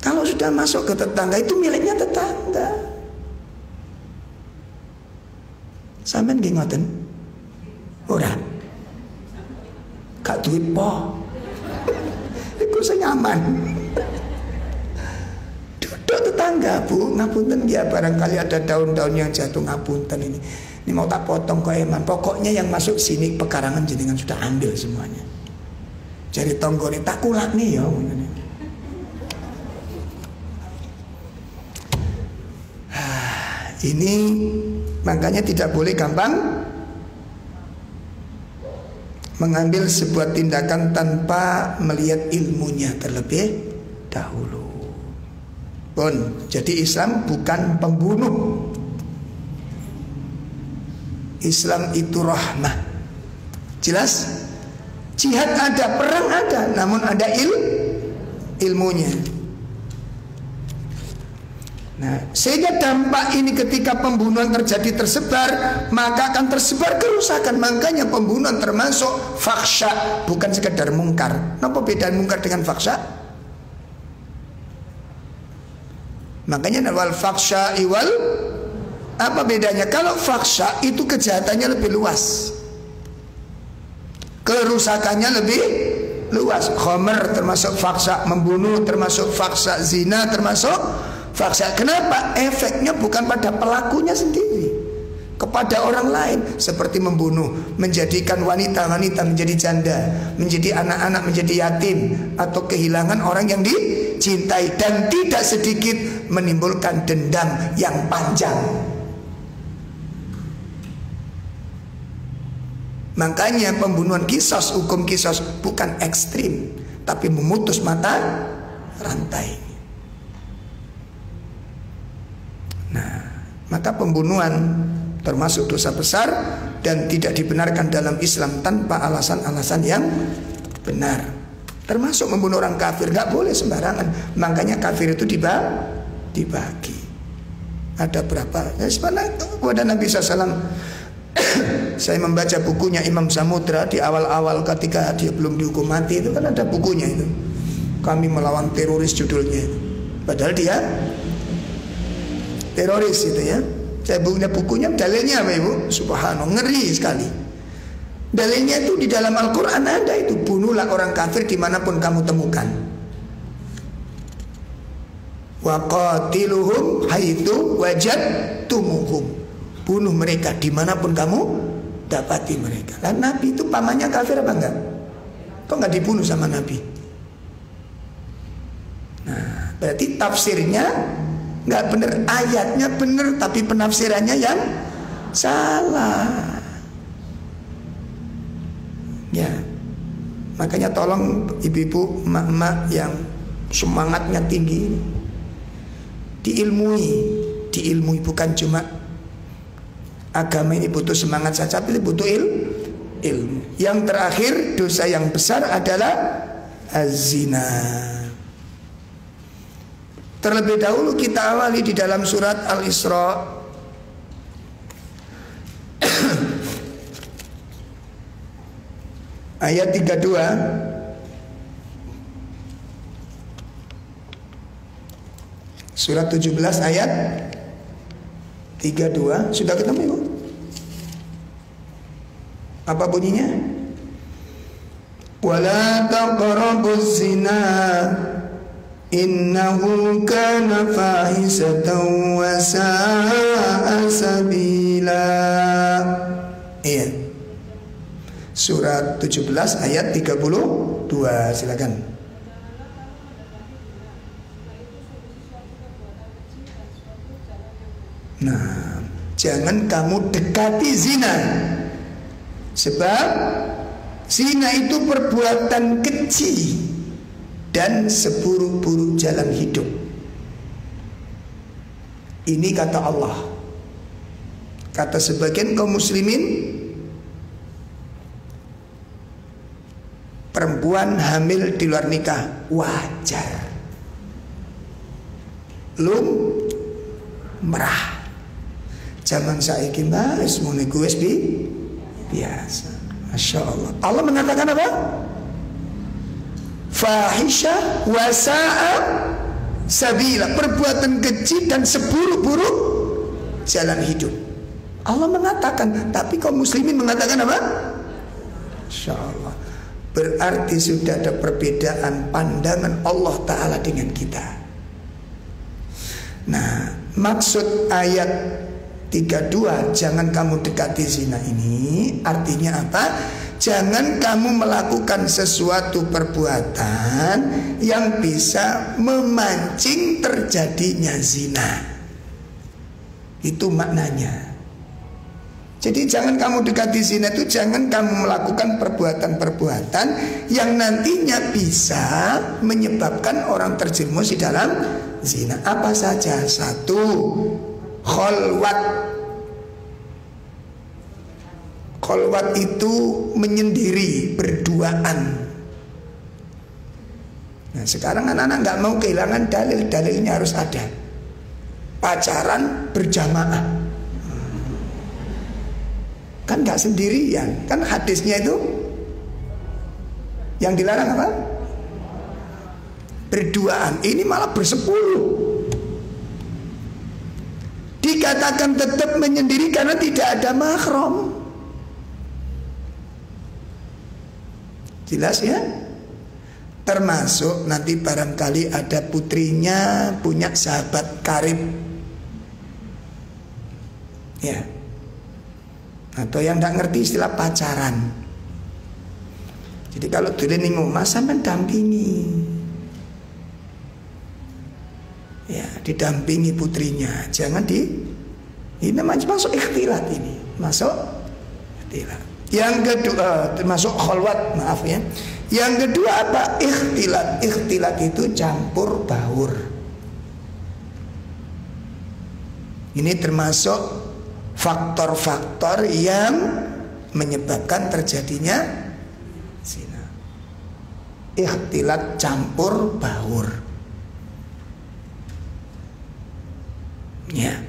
[SPEAKER 1] Kalau sudah masuk ke tetangga itu miliknya tetangga. Sampeyan nggih ngoten? Ora. Gak duwe po. Iku senyaman. Duduk tetangga, Bu, ngapunten ya, barangkali ada daun-daun yang jatuh, ngapunten ini. Ini mau tak potong kok eman. Pokoknya yang masuk sini pekarangan jenengan sudah ambil semuanya. Jadi tonggone tak kulak nih ya. Ini makanya tidak boleh gampang mengambil sebuah tindakan tanpa melihat ilmunya terlebih dahulu. Pun, jadi Islam bukan pembunuh. Islam itu rahmah. Jelas? Jihad ada, perang ada, namun ada ilmunya. Nah, sehingga dampak ini ketika pembunuhan terjadi tersebar, maka akan tersebar kerusakan. Makanya pembunuhan termasuk faksha, bukan sekedar mungkar. Apa bedaan mungkar dengan faksha? Makanya wal faksha iwal, apa bedanya? Kalau faksha itu kejahatannya lebih luas, kerusakannya lebih luas. Khomer termasuk faksha, membunuh termasuk faksha, zina termasuk faksa. Kenapa? Efeknya bukan pada pelakunya sendiri, kepada orang lain. Seperti membunuh, menjadikan wanita-wanita menjadi janda, menjadi anak-anak menjadi yatim, atau kehilangan orang yang dicintai. Dan tidak sedikit menimbulkan dendam yang panjang. Makanya pembunuhan kisos, hukum kisos bukan ekstrim, tapi memutus mata rantai. Nah, maka pembunuhan termasuk dosa besar dan tidak dibenarkan dalam Islam tanpa alasan-alasan yang benar. Termasuk membunuh orang kafir, gak boleh sembarangan. Makanya kafir itu dibagi. Ada berapa? Ya, sebenarnya kepada Nabi SAW. Saya membaca bukunya Imam Samudra di awal-awal ketika dia belum dihukum mati, itu kan ada bukunya itu. Kami melawan teroris judulnya. Padahal dia teroris itu ya. Saya punya bukunya, dalilnya apa Ibu? Subhanallah, ngeri sekali. Dalilnya itu di dalam Al-Quran ada itu. Bunuhlah orang kafir dimanapun kamu temukan. Wa qatiluhum haitsu wajadtumuhum. Bunuh mereka dimanapun kamu dapati mereka. Lah Nabi itu pamannya kafir apa enggak? Kok enggak dibunuh sama Nabi? Nah, berarti tafsirnya nggak benar, ayatnya benar tapi penafsirannya yang salah. Ya, makanya tolong ibu-ibu, emak-emak yang semangatnya tinggi, diilmui bukan cuma agama ini butuh semangat saja, tapi butuh ilmu. Yang terakhir, dosa yang besar adalah az-zina. Terlebih dahulu kita awali di dalam surat Al-Isra ayat 32. Surat 17 ayat 32. Sudah ketemu Ibu? Apa bunyinya? Wala taqrabuz zina innahu kana fahisatan wa sa'a sabila. Iya. Surat 17 ayat 32. Silakan. Nah, jangan kamu dekati zina. Sebab zina itu perbuatan keji dan seburuk-buruk jalan hidup. Ini kata Allah. Kata sebagian kaum muslimin, perempuan hamil di luar nikah wajar, lumrah. Zaman saiki wis muni wis biasa. Masya Allah. Allah mengatakan apa? Fahisha wasa'a sabila, perbuatan keji dan seburuk-buruk jalan hidup. Allah mengatakan, tapi kaum muslimin mengatakan apa? Masya Allah. Berarti sudah ada perbedaan pandangan Allah Ta'ala dengan kita. Nah, maksud ayat 32 jangan kamu dekati zina ini artinya apa? Jangan kamu melakukan sesuatu perbuatan yang bisa memancing terjadinya zina. Itu maknanya. Jadi jangan kamu dekati zina itu, jangan kamu melakukan perbuatan-perbuatan yang nantinya bisa menyebabkan orang terjerumus di dalam zina. Apa saja? 1, kholwat. Kholwat itu menyendiri, berduaan. Nah sekarang anak-anak gak mau kehilangan dalil, dalilnya harus ada. Pacaran berjamaah, kan gak sendirian. Kan hadisnya itu yang dilarang apa? Berduaan. Ini malah bersepuluh. Dikatakan tetap menyendiri karena tidak ada mahram. Jelas ya? Termasuk nanti barangkali ada putrinya punya sahabat karib, ya, atau yang tidak ngerti istilah pacaran. Jadi kalau dulu ning omah sampean dampingi, ya, didampingi putrinya. Jangan ini masuk ikhtilat, ini masuk ikhtilat. Yang kedua termasuk kholwat, maaf ya. Yang kedua apa? Ikhtilat. Ikhtilat itu campur baur. Ini termasuk faktor-faktor yang menyebabkan terjadinya zina. Ikhtilat campur baur. Ya.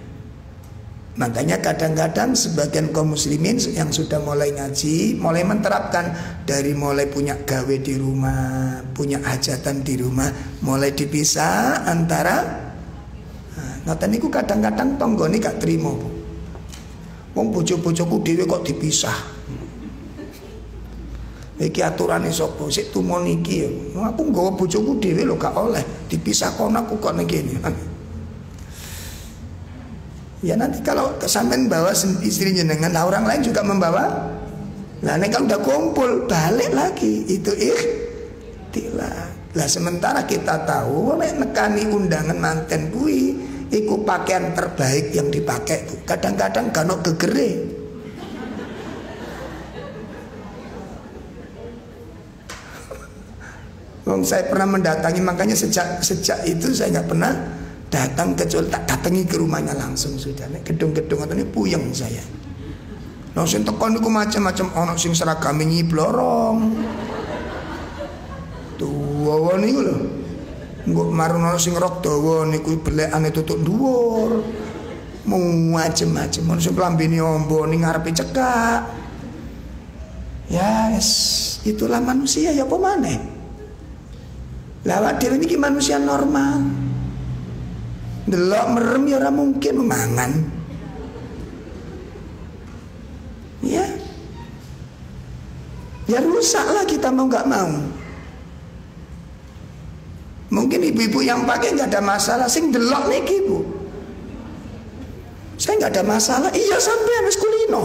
[SPEAKER 1] Makanya kadang-kadang sebagian kaum muslimin yang sudah mulai ngaji, mulai menerapkan, dari mulai punya gawe di rumah, punya hajatan di rumah, mulai dipisah antara. Ngoten niku kadang-kadang tonggone gak trimo. Wong bojo-bojoku dhewe kok dipisah. Iki aturane sapa? Sik tumon iki ya. Aku nggawa bojoku dhewe lho gak oleh dipisah kono, aku kok ning kene. Ya nanti kalau sampean bawa istri jenengan, nah orang lain juga membawa. Nah nek kalau udah kumpul balik lagi, itu ikhtilat. Lah sementara kita tahu nek nekani undangan manten kuwi iku pakaian terbaik yang dipakai tuh. Kadang-kadang gak ono gegere. Wong saya pernah mendatangi, makanya sejak itu saya nggak pernah datang kecuali tak datangi ke rumahnya langsung sudah. Nek gedung-gedung atau ini puyeng saya. Nah sing tekon niku macam-macam, ono sing seragame nyiblorong. Tuwa niku lho. Engko marono sing rok dawa niku belekane tutuk dhuwur. Macam-macam. Ono sing klambine ombo ning ngarepe cekak. Ya, itulah manusia ya apa maneh. Lah awak dhewe niki manusia normal. Delok merem ya ora mungkin mangan. Ya. Ya rusaklah kita mau gak mau. Mungkin ibu-ibu yang pakai nggak ada masalah, sing delok niki Bu. Saya nggak ada masalah. Iya sampai wis kulino.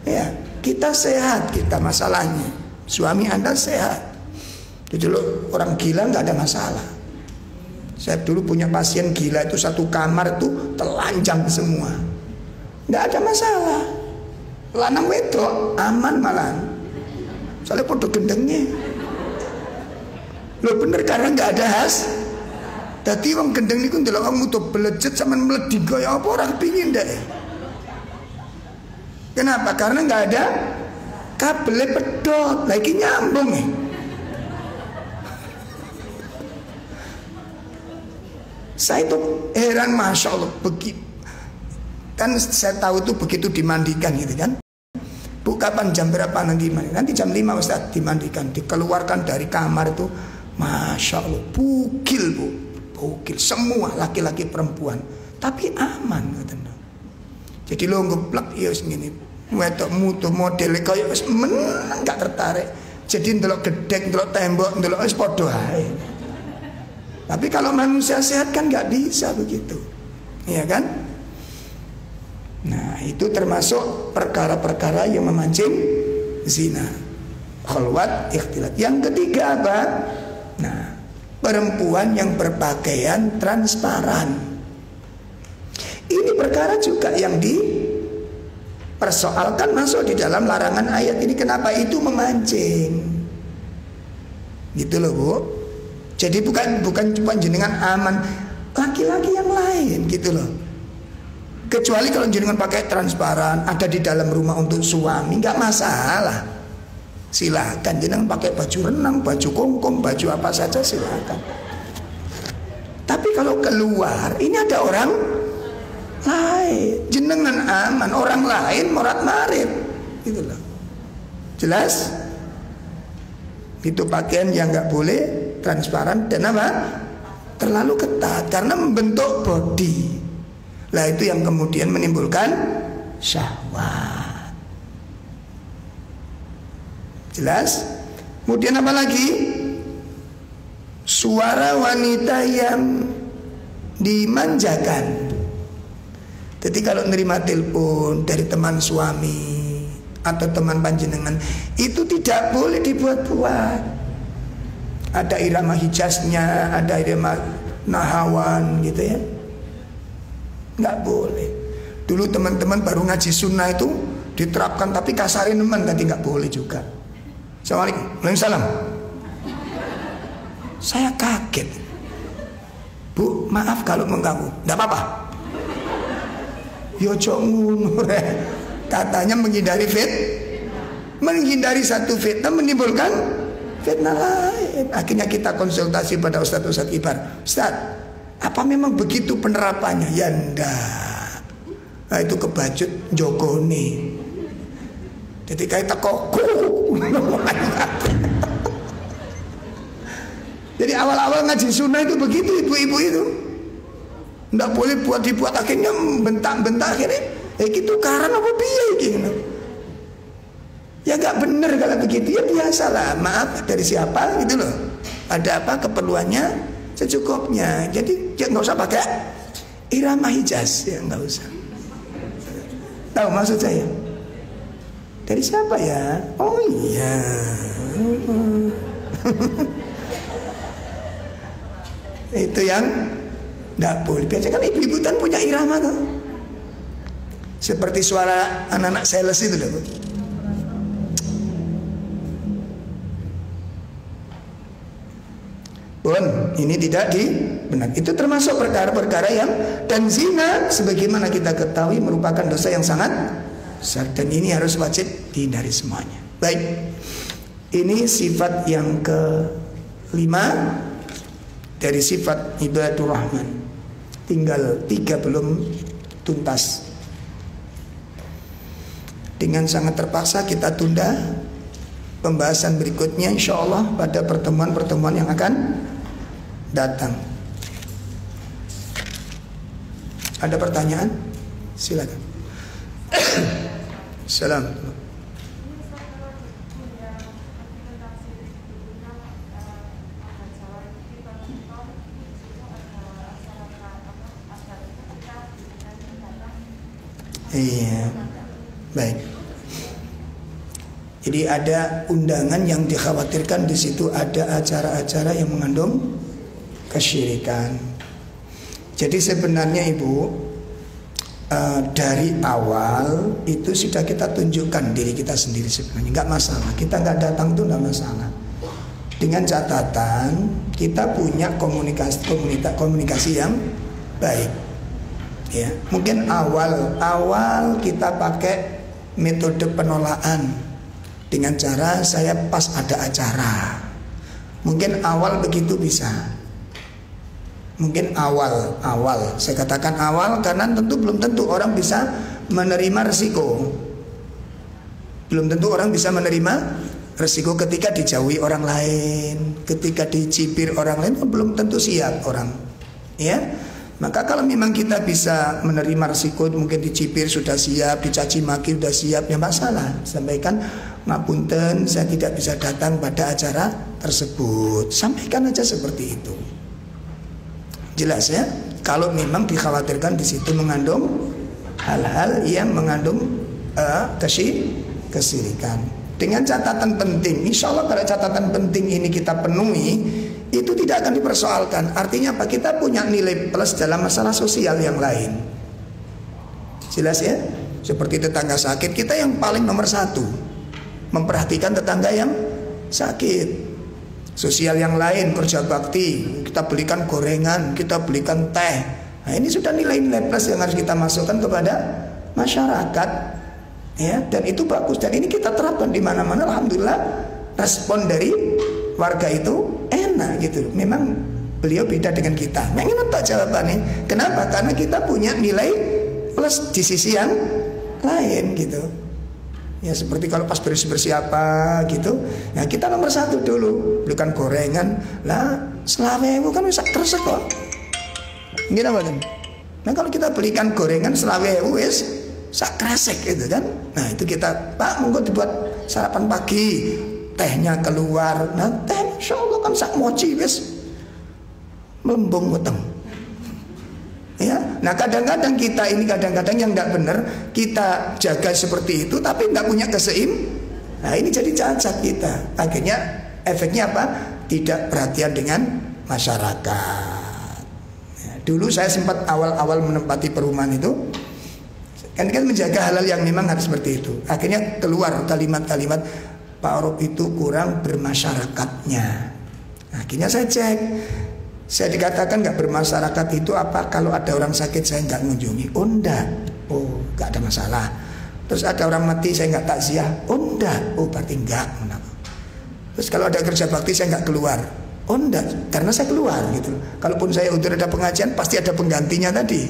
[SPEAKER 1] Ya, kita sehat, kita masalahnya. Suami Anda sehat. Jadi lo orang gila nggak ada masalah. Saya dulu punya pasien gila itu satu kamar tuh telanjang semua, nggak ada masalah. Lanang wedok aman malah. Soalnya podo gendengnya. Lo bener karena nggak ada has. Tadi wong gendeng niku ndelok wong mutu belejet sampean mleding kaya apa ora kepingin ndak. Kenapa? Karena nggak ada kabelnya pedot, lagi nyambung nih. Saya itu heran, masya Allah, begitu. Kan saya tahu itu begitu dimandikan gitu kan. Bu, kapan jam berapa nanti mandi? Nanti jam 5 Ustaz dimandikan, dikeluarkan dari kamar itu, masya Allah, bugil bu, bugil semua laki-laki perempuan, tapi aman katanya. Jadi lo ngeplak ya segini, wedok mutu model kayak menang gak tertarik. Jadi ndelok gedek, ndelok tembok, ndelok wis padha ae. Tapi kalau manusia sehat kan nggak bisa begitu, ya kan? Nah itu termasuk perkara-perkara yang memancing zina, khalwat, ikhtilat. Yang ketiga apa? Nah, perempuan yang berpakaian transparan. Ini perkara juga yang dipersoalkan, masuk di dalam larangan ayat ini. Kenapa itu memancing? Gitu loh bu. Jadi bukan cuma jenengan aman, laki-laki yang lain gitu loh. Kecuali kalau jenengan pakai transparan, ada di dalam rumah untuk suami, nggak masalah. Silakan jenengan pakai baju renang, baju kongkong, baju apa saja silakan. Tapi kalau keluar, ini ada orang lain, jenengan aman, orang lain morat-marit, gitu loh. Jelas? Itu pakaian yang nggak boleh transparan dan apa? Terlalu ketat karena membentuk body. Lah itu yang kemudian menimbulkan syahwat. Jelas? Kemudian apa lagi? Suara wanita yang dimanjakan. Jadi kalau nerima telepon dari teman suami atau teman panjenengan, itu tidak boleh dibuat-buat. Ada irama hijaznya, ada irama nahawan gitu ya. Nggak boleh. Dulu teman-teman baru ngaji sunnah itu diterapkan, tapi kasarin teman tadi nggak boleh juga. Assalamualaikum, waalaikumsalam. Saya kaget. Bu, maaf kalau mengganggu. Nggak apa-apa. Yo ngono. Katanya menghindari satu fitnah menimbulkan fitnah lain. Akhirnya kita konsultasi pada Ustadz Ibar. Ustadz, apa memang begitu penerapannya? Ya enggak. Nah, itu kebacut jogone. Jadi kayak teko. Jadi awal-awal ngaji sunnah itu begitu ibu-ibu itu. Enggak boleh dibuat akhirnya bentak-bentak akhirnya. Gitu karena apa piye gitu. Ya nggak bener kalau begitu, ya biasalah, maaf dari siapa gitu loh. Ada apa keperluannya secukupnya. Jadi ya nggak usah pakai irama hijaz, ya nggak usah. Tahu maksud saya? Dari siapa ya? Oh iya. Itu yang nggak boleh. Biasanya kan ibu-ibu kan punya irama tuh. Seperti suara anak-anak sales itu loh. Pun ini tidak benar. Itu termasuk perkara-perkara yang, dan zina sebagaimana kita ketahui merupakan dosa yang sangat besar, dan ini harus wajib dihindari semuanya. Baik, ini sifat yang ke-5 dari sifat ibadur rahman. Tinggal 3 belum tuntas. Dengan sangat terpaksa kita tunda pembahasan berikutnya insyaallah pada pertemuan-pertemuan yang akan datang. Ada pertanyaan? Silakan. Salam. Iya. Baik. Jadi ada undangan yang dikhawatirkan di situ ada acara-acara yang mengandung kesyirikan. Jadi sebenarnya Ibu, dari awal itu sudah kita tunjukkan diri kita sendiri sebenarnya, nggak masalah. Kita nggak datang itu nggak masalah. Dengan catatan kita punya komunikasi yang baik. Ya, mungkin awal kita pakai metode penolakan dengan cara saya pas ada acara. Mungkin awal begitu bisa. Mungkin awal, saya katakan awal karena belum tentu orang bisa menerima resiko. Belum tentu orang bisa menerima resiko ketika dijauhi orang lain, ketika dicibir orang lain, belum tentu siap orang. Ya, maka kalau memang kita bisa menerima resiko, mungkin dicibir sudah siap, dicaci maki sudah siap, ya masalah. Sampaikan, ngapunten, saya tidak bisa datang pada acara tersebut. Sampaikan aja seperti itu. Jelas ya, kalau memang dikhawatirkan di situ mengandung hal-hal yang mengandung kesirikan. Dengan catatan penting, insya Allah kalau catatan penting ini kita penuhi, itu tidak akan dipersoalkan. Artinya apa? Kita punya nilai plus dalam masalah sosial yang lain. Jelas ya? Seperti tetangga sakit, kita yang paling nomor satu memperhatikan tetangga yang sakit. Sosial yang lain, kerja bakti, kita belikan gorengan, kita belikan teh. Nah ini sudah nilai-nilai plus yang harus kita masukkan kepada masyarakat, ya. Dan itu bagus, dan ini kita terapkan di mana-mana. Alhamdulillah respon dari warga itu enak gitu. Memang beliau beda dengan kita. Nah ini tak jawabannya. Kenapa? Karena kita punya nilai plus di sisi yang lain gitu. Ya seperti kalau pas bersih-bersih apa gitu, ya kita nomor satu dulu, belikan gorengan lah, selawewu kan bisa terus kok. Gini apa kan? Nah kalau kita belikan gorengan selawewu wis sak kresek gitu kan. Nah itu kita, Pak monggo dibuat sarapan pagi, tehnya keluar. Nah teh insya Allah kan sak mochi wis melembung weteng. Ya, nah kadang-kadang kita ini kadang-kadang yang tidak benar kita jaga seperti itu tapi tidak punya Nah ini jadi cacat kita. Akhirnya efeknya apa? Tidak perhatian dengan masyarakat. Ya, dulu saya sempat awal-awal menempati perumahan itu kan menjaga hal-hal yang memang harus seperti itu. Akhirnya keluar kalimat-kalimat Pak Rob itu kurang bermasyarakatnya. Akhirnya saya cek. Saya dikatakan nggak bermasyarakat itu apa? Kalau ada orang sakit saya nggak mengunjungi. Oh enggak, oh nggak ada masalah. Terus ada orang mati saya nggak takziah. Oh enggak, oh berarti enggak. Terus kalau ada kerja bakti saya nggak keluar. Oh enggak, karena saya keluar gitu. Kalaupun saya udah ada pengajian pasti ada penggantinya tadi.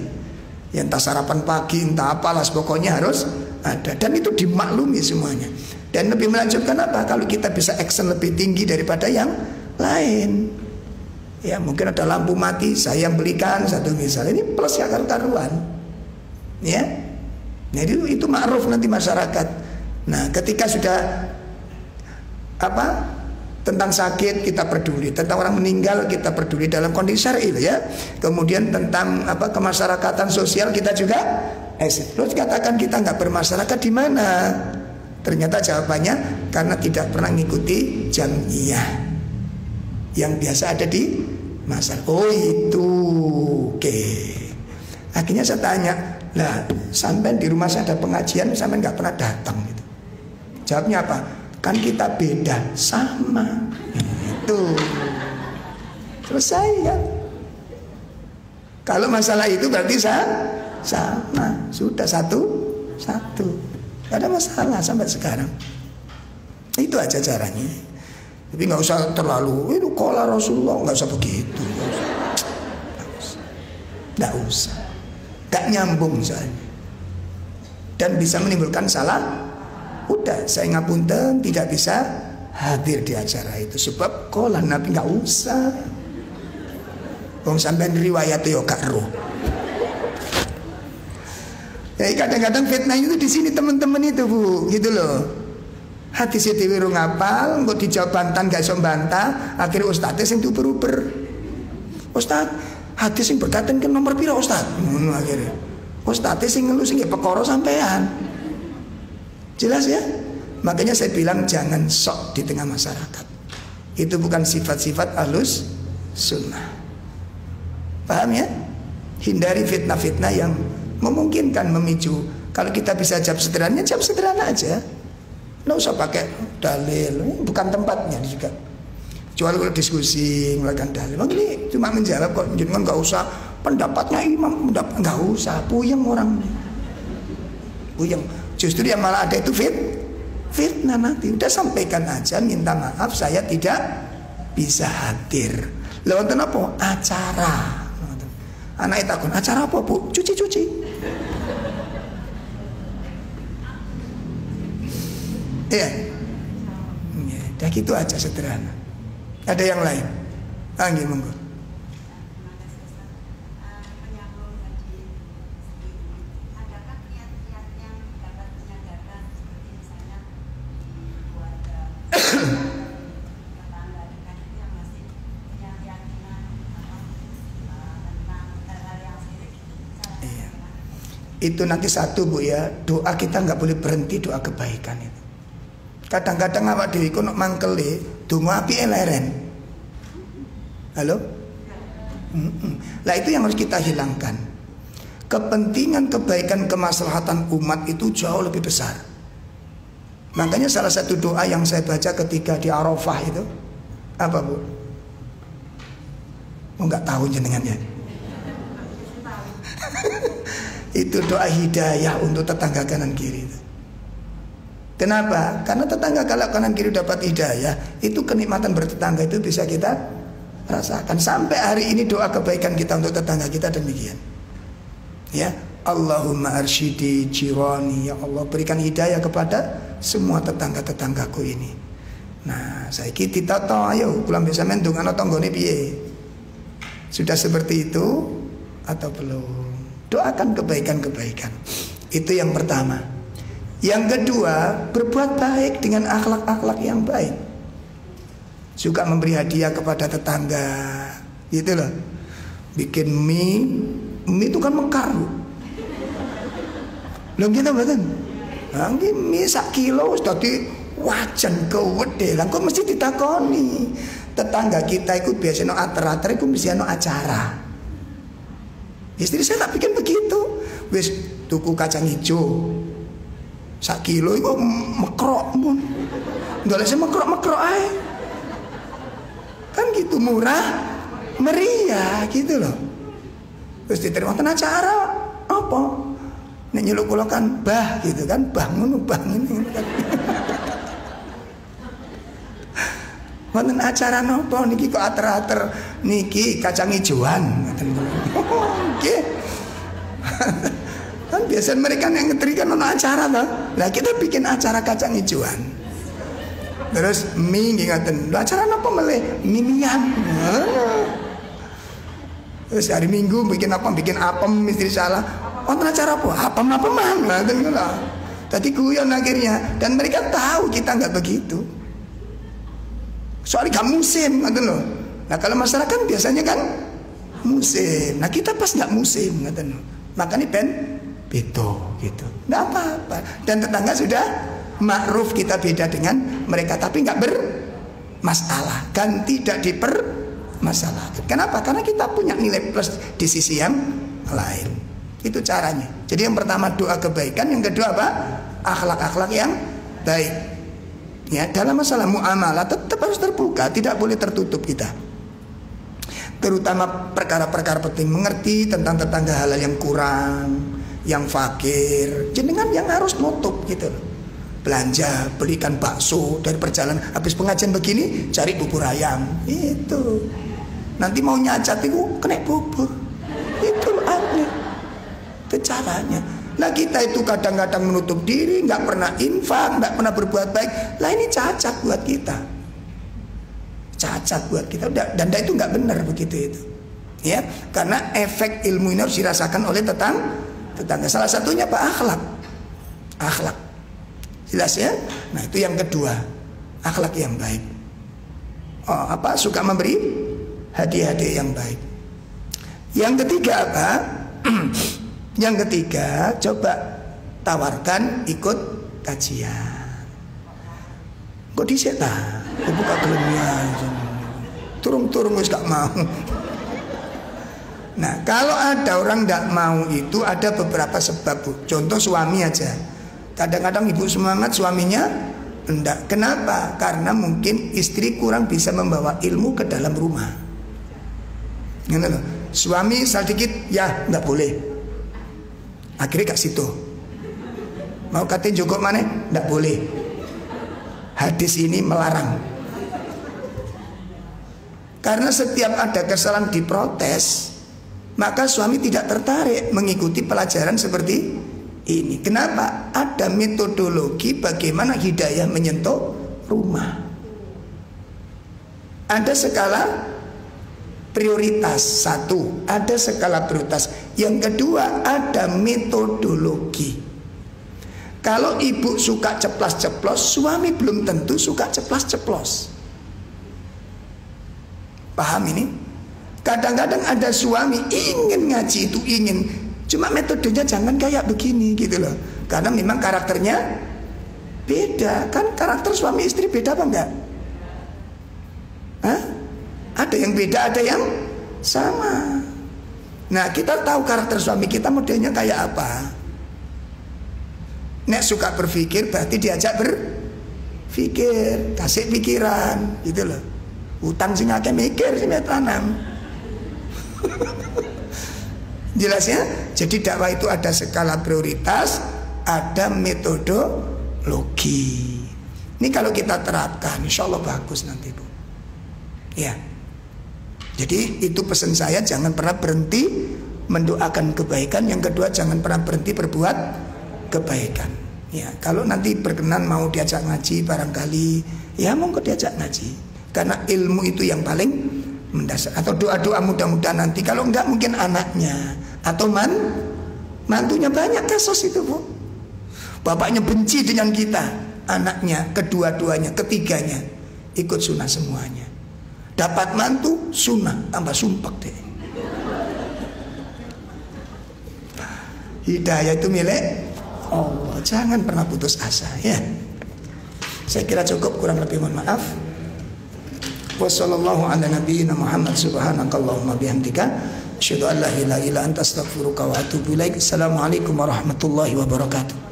[SPEAKER 1] Ya entah sarapan pagi, entah apalah, pokoknya harus ada. Dan itu dimaklumi semuanya. Dan lebih melanjutkan apa? Kalau kita bisa action lebih tinggi daripada yang lain. Ya mungkin ada lampu mati, saya yang belikan satu misal. Ini plus ya karuan. Ya. Nah itu ma'ruf nanti masyarakat. Nah ketika sudah apa tentang sakit kita peduli, tentang orang meninggal kita peduli dalam kondisi syar'i ya. Kemudian tentang apa kemasyarakatan sosial kita juga terus katakan kita nggak bermasyarakat di mana? Ternyata jawabannya karena tidak pernah mengikuti jam'iyah yang biasa ada di masyarakat. Oh itu oke. Akhirnya saya tanya, lah sampai di rumah saya ada pengajian sampai nggak pernah datang gitu. Jawabnya apa? Kan kita beda. Sama itu selesai kan. Kalau masalah itu berarti sama. Sudah satu. Gak ada masalah sampai sekarang. Itu aja caranya. Tapi nggak usah terlalu itu qala Rasulullah, nggak usah begitu. Nggak usah. Nggak nyambung misalnya. Dan bisa menimbulkan salah. Udah saya ngapunten tidak bisa hadir di acara itu sebab qala Nabi nggak usah. Wong sampean riwayat yo gak roh. Ya kadang-kadang fitnah itu di sini teman-teman itu Bu, gitu loh. Hadis itu wiru ngapal, nggak dijawab bantan gak iso bantah, akhirnya ustadz yang diuber-uber. Ustadz, hadis yang berkaitan ke nomor pira ustadz? Akhirnya ustadz yang ngeluh sing perkara sampean. Jelas ya? Makanya saya bilang jangan sok di tengah masyarakat. Itu bukan sifat-sifat ahlus sunnah. Paham ya? Hindari fitnah-fitnah yang memungkinkan memicu. Kalau kita bisa jawab sederhana, jawab sederhana aja. Nggak usah pakai dalil, bukan tempatnya juga. Kecuali kalau diskusi melakukan dalil. Ini cuma menjawab kok, jangan nggak usah pendapatnya imam, nggak usah, puyeng orang. Puyeng. Justru yang malah ada itu fitnah nanti. Udah sampaikan aja, minta maaf saya tidak bisa hadir. Lewat apa? Acara. Anak takut, acara apa bu? Cuci-cuci. Iya. Ya, dah gitu aja sederhana. Ada yang lain? Anggi monggo. Itu nanti satu bu ya, doa kita nggak boleh berhenti doa kebaikan itu. Kadang-kadang awak dhewe iku nek mangkele donga apike leren. Halo? Lah itu yang harus kita hilangkan. Kepentingan kebaikan kemaslahatan umat itu jauh lebih besar. Makanya salah satu doa yang saya baca ketika di Arafah itu apa bu? Oh nggak tahu jenengannya. Itu doa hidayah untuk tetangga kanan kiri itu. Kenapa? Karena tetangga kalau kanan kiri dapat hidayah, itu kenikmatan bertetangga itu bisa kita rasakan. Sampai hari ini doa kebaikan kita untuk tetangga kita demikian. Ya, Allahumma arsyidi jirani, ya Allah berikan hidayah kepada semua tetangga-tetanggaku ini. Nah, saiki ditata ayo kula mbek sampean ndongano tanggane piye? Sudah seperti itu atau belum? Doakan kebaikan-kebaikan. Itu yang pertama. Yang kedua, berbuat baik dengan akhlak-akhlak yang baik. Suka memberi hadiah kepada tetangga. Gitu loh. Bikin mie itu kan mekar. Loh gitu betul. Nah, mie sak kilo dadi wajan kewedhe. Lah kok mesti ditakoni. Tetangga kita itu biasanya ater-ater itu mesti ana acara. Istri saya tak bikin begitu. Wis tuku kacang hijau 1 kilo itu mekrok pun. Nggak lesnya mekrok aja. Kan gitu murah, meriah gitu loh. Terus diterima kan acara apa? Nek nyeluk kula kan bah gitu kan, bangun ini kan. Wonten acara napa niki kok ater-ater niki kacang hijauan ngoten. Nggih. Kan biasanya mereka yang ngeterikan ono acara toh. Lah kita bikin acara kacang hijauan. Terus mie nggih ngoten. Lha acara napa meleh? Mimian. Terus hari Minggu bikin apa? Bikin apem istri salah. Wonten acara apa? Apem-apeman ngoten lho. Tadi guyon akhirnya dan mereka tahu kita enggak begitu. Soalnya gak musim gitu loh. Nah kalau masyarakat biasanya kan musim. Nah kita pas gak musim gitu loh. Makanya beto gitu. Gak apa-apa. Dan tetangga sudah makruf kita beda dengan mereka. Tapi gak bermasalah. Dan tidak dipermasalahkan. Kenapa? Karena kita punya nilai plus di sisi yang lain. Itu caranya. Jadi yang pertama doa kebaikan. Yang kedua apa? Akhlak-akhlak yang baik. Ya, dalam masalah muamalah tetap harus terbuka, tidak boleh tertutup kita. Terutama perkara-perkara penting, mengerti tentang tetangga halal yang kurang, yang fakir, jenengan yang harus nutup gitu. Belanja, belikan bakso dari perjalanan, habis pengajian begini cari bubur ayam. Itu. Nanti mau nyacat itu kena bubur. Itu aneh. Itu caranya. Nah kita itu kadang-kadang menutup diri, nggak pernah infak, nggak pernah berbuat baik. Lah ini cacat buat kita, cacat buat kita. Dan itu nggak benar begitu itu, ya. Karena efek ilmu ini harus dirasakan oleh tetangga. Salah satunya apa? Akhlak, jelas ya. Nah itu yang kedua, akhlak yang baik. Oh, apa? Suka memberi hadiah-hadiah yang baik. Yang ketiga apa? Yang ketiga, coba tawarkan ikut kajian. Kok dhisik ta? Buka gelemnya. Turung-turung wis gak mau. Nah, kalau ada orang gak mau itu ada beberapa sebab, Bu. Contoh suami aja. Kadang-kadang ibu semangat, suaminya enggak. Kenapa? Karena mungkin istri kurang bisa membawa ilmu ke dalam rumah. Gitu loh. Suami sedikit, ya enggak boleh. Akhirnya gak situ. Mau katanya jogok mana? Nggak boleh. hadis ini melarang. Karena setiap ada kesalahan diprotes, maka suami tidak tertarik mengikuti pelajaran seperti ini. Kenapa? Ada metodologi bagaimana hidayah menyentuh rumah. Ada skala prioritas, satu, ada skala prioritas. Yang kedua, ada metodologi. Kalau ibu suka ceplas-ceplos, suami belum tentu suka ceplas-ceplos. Paham ini? Kadang-kadang ada suami ingin ngaji itu ingin, cuma metodenya jangan kayak begini gitu loh. Karena memang karakternya beda. Kan karakter suami istri beda apa enggak? Hah? Ada yang beda, ada yang sama. Nah, kita tahu karakter suami kita modelnya kayak apa. Nek suka berpikir berarti diajak berpikir, kasih pikiran gitu loh. Utang sing akeh mikir sing tanam. Jelas ya? Jadi dakwah itu ada skala prioritas, ada metodologi. Ini kalau kita terapkan, insya Allah bagus nanti Bu. Ya. Jadi itu pesan saya, jangan pernah berhenti mendoakan kebaikan. Yang kedua, jangan pernah berhenti berbuat kebaikan. Ya, kalau nanti berkenan mau diajak ngaji barangkali, ya monggo diajak ngaji. Karena ilmu itu yang paling mendasar. Atau doa-doa mudah-mudahan nanti. Kalau enggak mungkin anaknya atau mantunya, banyak kasus itu Bu. Bapaknya benci dengan kita, anaknya, kedua-duanya, ketiganya ikut sunnah semuanya. Dapat mantu sunnah tambah sumpek deh. Hidayah itu milik Allah. Jangan pernah putus asa ya. Saya kira cukup, kurang lebih mohon maaf. Wassallallahu ala nabiyyina Muhammad subhanakallahumma bihamdika asyhadu an la ilaha illa anta astaghfiruka wa atubu ilaik. Assalamualaikum warahmatullahi wabarakatuh.